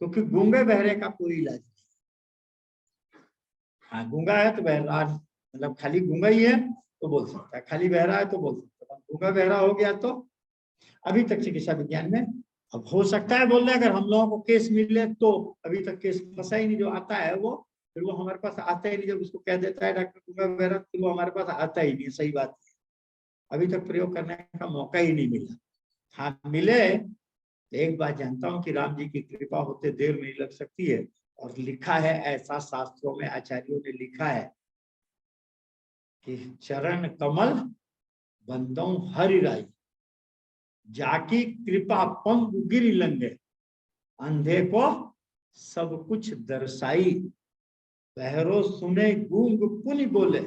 A: क्योंकि गूंगे बहरे का कोई इलाज नहीं। हाँ गूंगा है तो बहरा, मतलब खाली गूंगा ही है तो बोल सकता है, खाली बहरा है तो बोल सकता है। गूंगा बहरा हो गया तो अभी तक चिकित्सा विज्ञान में, अब हो सकता है बोल रहे हैं, अगर हम लोगों को केस मिले तो, अभी तक केस फंसा ही नहीं, जो आता है वो फिर वो हमारे पास आता ही नहीं। जब उसको कह देता है डॉक्टर गूंगा बहरा, फिर वो हमारे पास आता ही नहीं। सही बात है, अभी तक प्रयोग करने का मौका ही नहीं मिला। हाँ मिले, एक बात जानता हूँ कि राम जी की कृपा होते देर नहीं लग सकती है, और लिखा है ऐसा शास्त्रों में, आचार्यों ने लिखा है कि चरण कमल बंदों हरि राई, जाकी कृपा पंग गिरी लंगे, अंधे को सब कुछ दर्शाई, बहरो सुने गूंग पुनि बोले,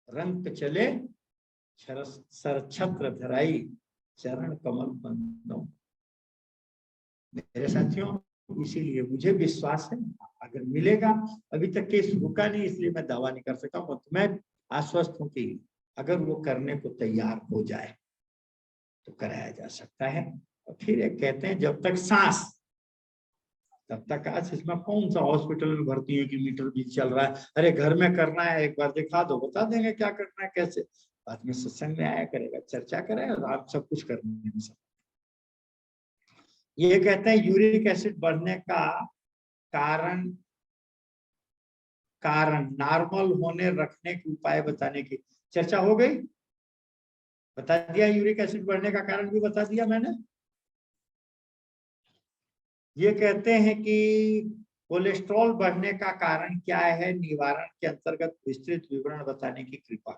A: रंग चले सर छत्र धराई, चरण कमल बंदों। मेरे साथियों, इसीलिए मुझे विश्वास है अगर मिलेगा, अभी तक केस रुका नहीं इसलिए मैं दावा नहीं कर सकता हूँ, तो मैं आश्वस्त हूँ कि अगर वो करने को तैयार हो जाए तो कराया जा सकता है। और फिर एक कहते हैं जब तक सांस, तब तक आज इसमें कौन सा हॉस्पिटल में भर्ती है कि मीटर भी चल रहा है, अरे घर में करना है एक बार दिखा दो, बता देंगे क्या करना है कैसे। बाद में सत्संग में आया करेगा, चर्चा करेगा, आप सब कुछ करने में सब। ये कहते हैं यूरिक एसिड बढ़ने का कारण नॉर्मल होने रखने के उपाय बताने की चर्चा हो गई, बता दिया। यूरिक एसिड बढ़ने का कारण भी बता दिया मैंने। ये कहते हैं कि कोलेस्ट्रॉल बढ़ने का कारण क्या है, निवारण के अंतर्गत विस्तृत विवरण बताने की कृपा।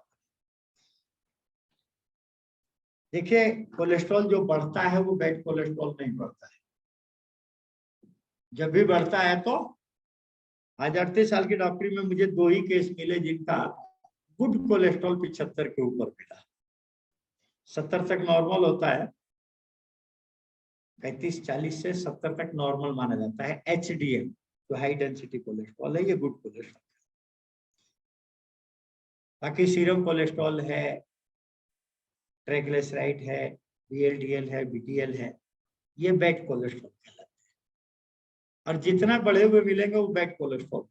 A: देखिए कोलेस्ट्रॉल जो बढ़ता है वो बैड कोलेस्ट्रॉल नहीं बढ़ता है। जब भी बढ़ता है तो, आज 38 साल की डॉक्टरी में मुझे 2 ही केस मिले जिनका गुड कोलेस्ट्रॉल 75 के ऊपर मिला। 70 तक नॉर्मल होता है, 35-40 से 70 तक नॉर्मल माना जाता है। HDL जो हाई डेंसिटी कोलेस्ट्रॉल है, ये गुड कोलेस्ट्रॉल। बाकी सीरम कोलेस्ट्रॉल है, ट्राइग्लिसराइड है, VLDL है, BDL है, ये बैड कोलेस्ट्रॉल कहलाते हैं। और जितना बढ़े हुए मिलेंगे वो बैड कोलेस्ट्रॉल।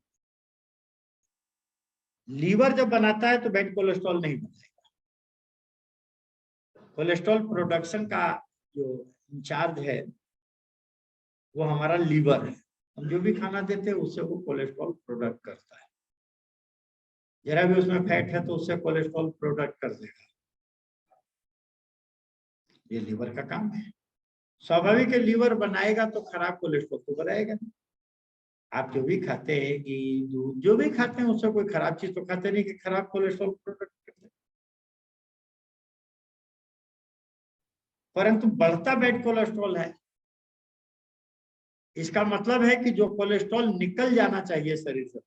A: लीवर जब बनाता है तो बैड कोलेस्ट्रॉल नहीं बनाएगा। कोलेस्ट्रॉल प्रोडक्शन का जो इंचार्ज है वो हमारा लीवर है। हम जो भी खाना देते हैं उससे वो कोलेस्ट्रॉल प्रोडक्ट करता है। जरा भी उसमें फैट है तो उससे कोलेस्ट्रॉल प्रोडक्ट कर देगा। ये लीवर का काम है। स्वाभाविक है लीवर बनाएगा तो खराब कोलेस्ट्रॉल तो बनाएगा। आप जो भी खाते हैं घी दूध जो भी खाते हैं उससे कोई खराब चीज तो खाते नहीं कि खराब कोलेस्ट्रॉल प्रोडक्ट करते। परंतु बढ़ता बैड कोलेस्ट्रॉल है, इसका मतलब है कि जो कोलेस्ट्रॉल निकल जाना चाहिए शरीर से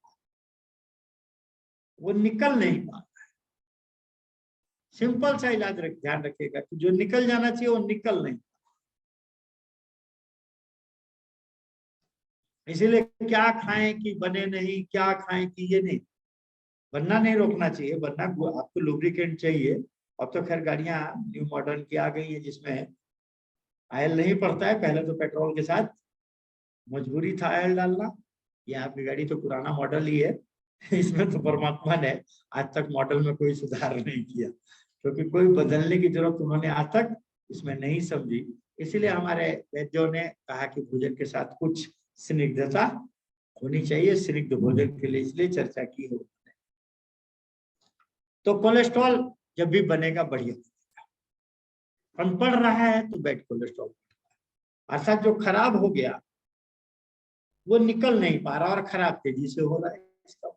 A: वो निकल नहीं पा रहा है। सिंपल सा इलाज ध्यान रखिएगा कि जो निकल जाना चाहिए वो निकल नहीं। इसीलिए क्या खाएं कि बने नहीं, क्या खाएं कि ये नहीं, बनना नहीं रोकना चाहिए। बनना आपको लुब्रिकेंट चाहिए। अब तो खैर गाड़ियां न्यू मॉडर्न की आ गई है जिसमें ऑयल नहीं पड़ता है। पहले तो पेट्रोल के साथ मजबूरी था ऑयल डालना। ये आपकी गाड़ी तो पुराना मॉडल ही है। इसमें तो परमात्मा ने आज तक मॉडल में कोई सुधार नहीं किया, क्योंकि कोई बदलने की जरूरत उन्होंने आज तक इसमें नहीं समझी। इसीलिए हमारे वैद्यों ने कहा कि भोजन के साथ कुछ स्निग्धता होनी चाहिए। स्निग्ध भोजन के लिए इसलिए चर्चा की है। तो कोलेस्ट्रॉल जब भी बनेगा बढ़िया बनेगा। कम पड़ रहा है तो बैड कोलेस्ट्रॉल, अर्थात जो खराब हो गया वो निकल नहीं पा रहा और खराब तेजी से हो रहा है इसका।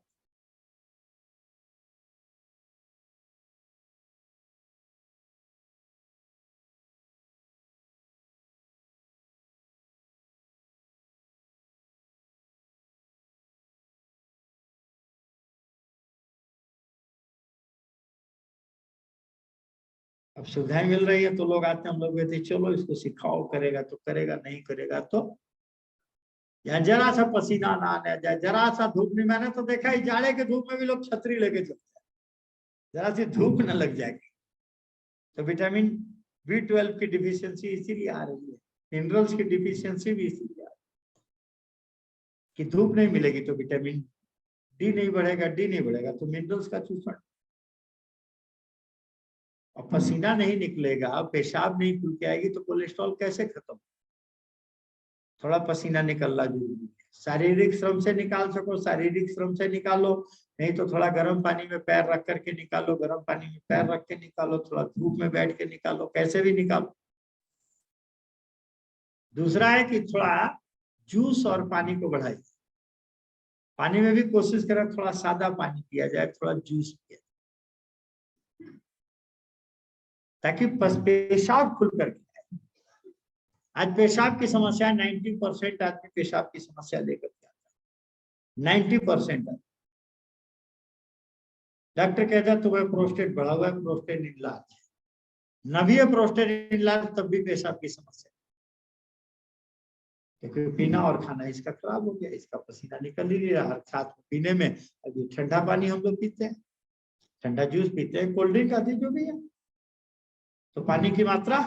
A: अब सुविधाएं मिल रही है तो लोग आते हैं, हम लोग कहते चलो इसको सिखाओ, करेगा तो करेगा, नहीं करेगा तो या जरा सा पसीना ना आने जाए, जरा सा धूप नहीं। मैंने तो देखा है जाड़े के धूप में भी लोग छतरी लेके चलते हैं, जरा सी धूप न लग जाएगी। तो विटामिन B12 की डिफिशियंसी इसीलिए आ रही है, मिनरल्स की डिफिशियंसी भी इसीलिए आ रही है कि धूप नहीं मिलेगी तो विटामिन डी नहीं बढ़ेगा, डी नहीं बढ़ेगा तो मिनरल्स का चूसण, और पसीना नहीं निकलेगा, पेशाब नहीं खुल के आएगी तो कोलेस्ट्रॉल कैसे खत्म। थोड़ा पसीना निकलना जरूरी है। शारीरिक श्रम से निकाल सको शारीरिक श्रम से निकालो, नहीं तो थोड़ा गर्म पानी में पैर रख करके निकालो, गर्म पानी में पैर रख के निकालो, थोड़ा धूप में बैठ के निकालो, कैसे भी निकालो। दूसरा है कि थोड़ा जूस और पानी को बढ़ाइए। पानी में भी कोशिश करें थोड़ा सादा पानी पिया जाए, थोड़ा जूस पिया जाए, ताकि पेशाब खुल करके। आज पेशाब की समस्या 90% आदमी पेशाब की समस्या लेकर के आता है। 90% डॉक्टर कहता है तुम्हें प्रोस्टेट बढ़ा हुआ है, प्रोस्टेट इनलार्ज है। न भी है प्रोस्टेट इनलार्ज तब भी पेशाब की समस्या, क्योंकि पीना और खाना इसका खराब हो गया, इसका पसीना निकल ही नहीं रहा। साथ में पीने में अभी ठंडा पानी हम लोग पीते हैं, ठंडा जूस पीते हैं, कोल्ड ड्रिंक आती जो भी है, तो पानी की मात्रा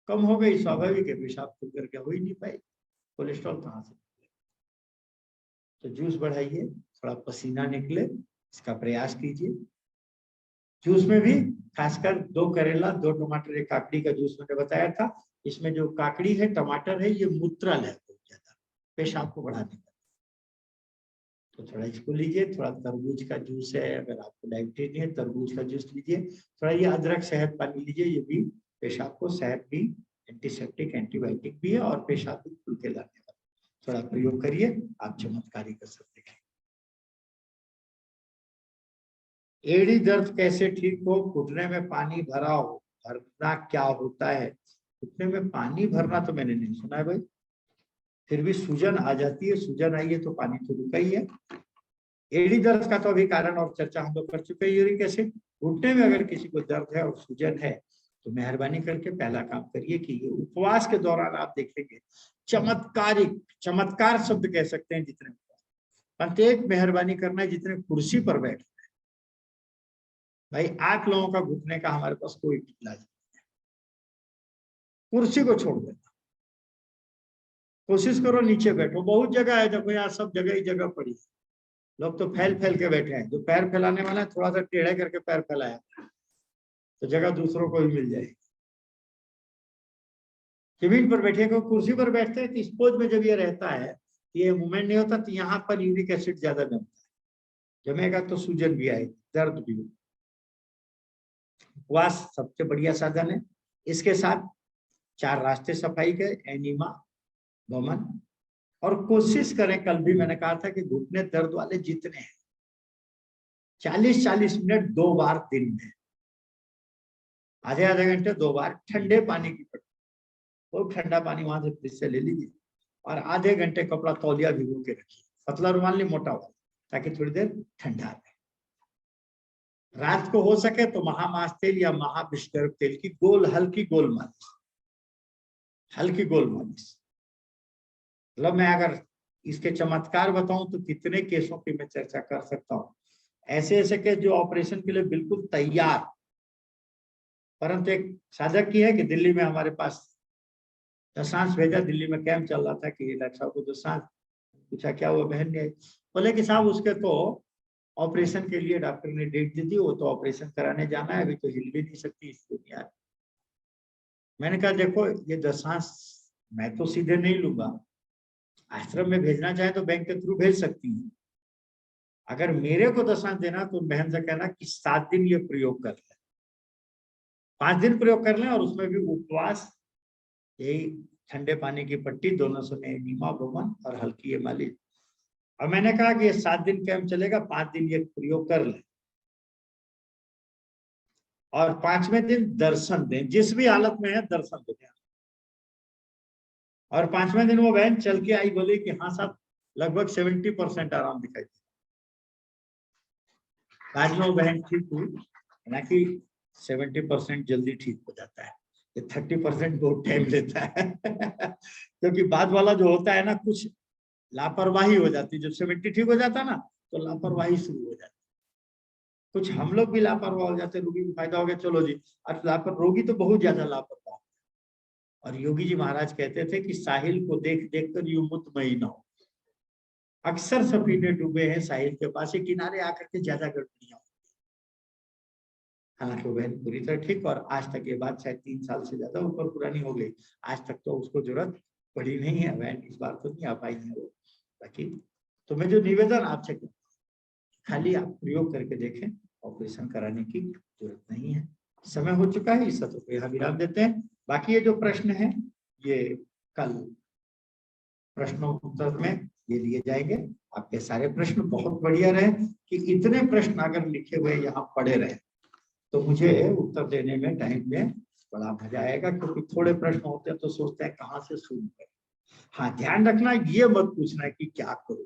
A: कम हो गई। स्वाभाविक है पेशाब खुल करके हो ही नहीं पाई, कोलेस्ट्रॉल कहाँ से। तो जूस बढ़ाइए, थोड़ा पसीना निकले इसका प्रयास कीजिए। जूस में भी खासकर 2 करेला 2 टमाटर 1 काकड़ी का जूस मैंने बताया था। इसमें जो काकड़ी है टमाटर है ये मूत्रल है, बहुत ज्यादा पेशाब को बढ़ाने का। तो थोड़ा इसको लीजिए। थोड़ा तरबूज का जूस है, अगर आपको डायबिटीज नहीं है तरबूज का जूस लीजिए। थोड़ा ये अदरक शहद पानी लीजिए, ये भी पेशाब को, शहद भी एंटीसेप्टिक एंटीबायोटिक भी है और पेशाब भी खुल के लाने वाला। थोड़ा प्रयोग करिए, आप चमत्कारी कर सकते हैं। एड़ी दर्द कैसे ठीक हो? घुटने में पानी भरा हो, भरना क्या होता है? घुटने में पानी भरना तो मैंने नहीं सुना है भाई, फिर भी सूजन आ जाती है। सूजन आई है तो पानी तो रुका ही है। एड़ी दर्द का तो अभी कारण और चर्चा हम लोग कर चुके हैं, यूरिक एसिड। घुटने में अगर किसी को दर्द है और सूजन है तो मेहरबानी करके पहला काम करिए कि ये उपवास के दौरान आप देखेंगे चमत्कारिक, चमत्कार शब्द कह सकते हैं जितने, प्रत्येक मेहरबानी करना है जितने कुर्सी पर बैठे भाई, आप लोगों का घुटने का हमारे पास कोई इलाज नहीं है। कुर्सी को छोड़ देना, कोशिश करो नीचे बैठो। बहुत जगह है, देखो यहाँ सब जगह ही जगह पड़ी है, लोग तो फैल फैल के बैठे हैं, जो पैर फैलाने वाला है थोड़ा सा टेढ़े करके पैर फैलाया तो जगह दूसरों को भी मिल जाएगी। जमीन पर बैठे को कुर्सी पर बैठते हैं तो इस पोज में जब ये रहता है, ये मूवमेंट नहीं होता, तो यहाँ पर यूरिक एसिड ज्यादा जमता है, जमेगा तो सूजन भी आएगी, दर्द भी होगा। उपवास सबसे बढ़िया साधन है। इसके साथ 4 रास्ते सफाई के, एनीमा, वमन, और कोशिश करें, कल भी मैंने कहा था कि घुटने दर्द वाले जितने हैं 40-40 मिनट 2 बार दिन में, आधे आधे घंटे 2 बार ठंडे पानी की पट्टी, बहुत ठंडा पानी वहां से फ्रिज से ले लीजिए, और आधे घंटे कपड़ा तौलिया भिगो के रखिए, पतला रुमाल नहीं मोटा वाला, ताकि थोड़ी देर ठंडा रहे। रात को हो सके तो महामास तेल या महाविष्कर्प तेल की हल्की गोल मालिश, हल्की गोल मालिश। मतलब मैं अगर इसके चमत्कार बताऊं तो कितने केसों की मैं चर्चा कर सकता हूं, ऐसे ऐसे केस जो ऑपरेशन के लिए बिल्कुल तैयार, परंतु एक साधक की है कि दिल्ली में हमारे पास दशांश भेजा, दिल्ली में कैंप चल रहा था कि डॉक्टर साहब को दशांश पूछा क्या हुआ, बहन ने बोले कि साहब उसके तो ऑपरेशन के लिए डॉक्टर ने डेट दे दी, वो तो ऑपरेशन कराने जाना है, अभी तो हिल भी नहीं सकती इसलिए नहीं आ रही। मैंने कहा देखो ये दशांश मैं तो सीधे नहीं लूंगा, आश्रम में भेजना चाहे तो बैंक के थ्रू भेज सकती हूँ, अगर मेरे को दशांश देना तो बहन से कहना कि 7 दिन ये प्रयोग कर लें, 5 दिन प्रयोग कर लें, और उसमें भी उपवास, यही ठंडे पानी की पट्टी, दोनों समय नीमा वमन और हल्की ये मालिश। और मैंने कहा कि ये 7 दिन कैंप चलेगा, 5 दिन ये प्रयोग कर लें, और 5वें दिन दर्शन दें, जिस भी हालत में है दर्शन दें। और 5वें दिन वो बहन चल के आई, बोली कि हाँ साहब लगभग 70% आराम दिखाई दिया। बाद में वो बहन ठीक हुई, हालांकि 70% जल्दी ठीक हो जाता है, ये 30% बहुत टाइम लेता है क्योंकि बाद वाला जो होता है ना, कुछ लापरवाही हो जाती है, जब 70 ठीक हो जाता है ना तो लापरवाही शुरू हो जाती है, कुछ हम लोग भी लापरवाह हो जाते हैं, रोगी को फायदा हो गया चलो जी, और रोगी तो बहुत ज्यादा लापरवाह। और योगी जी महाराज कहते थे कि साहिल को देख देख कर यूं मुतमई न हो, अक्सर सफीने डूबे हैं साहिल के पास, किनारे आकर के ज्यादा गड़बड़ियां। हालांकि बहन पूरी तरह ठीक, और आज तक ये बात शायद 3 साल से ज्यादा ऊपर पुरानी हो गई, आज तक तो उसको जरूरत पड़ी नहीं है, बहन इस बार तो नहीं आ पाई है वो। बाकी तो मैं जो निवेदन आपसे करता हूं, खाली आप प्रयोग करके देखें, ऑपरेशन कराने की जरूरत नहीं है। समय हो चुका है, इस सत्र को यहाँ विराम देते हैं। बाकी ये जो प्रश्न है ये कल प्रश्नोत्तर में ये लिए जाएंगे। आपके सारे प्रश्न बहुत बढ़िया रहे, कि इतने प्रश्न अगर लिखे हुए यहाँ पड़े रहे तो मुझे उत्तर देने में टाइम में बड़ा मजा आएगा, क्योंकि थोड़े प्रश्न होते हैं तो सोचते हैं कहाँ से शुरू करें। हाँ ध्यान रखना, ये मत पूछना कि क्या करूं,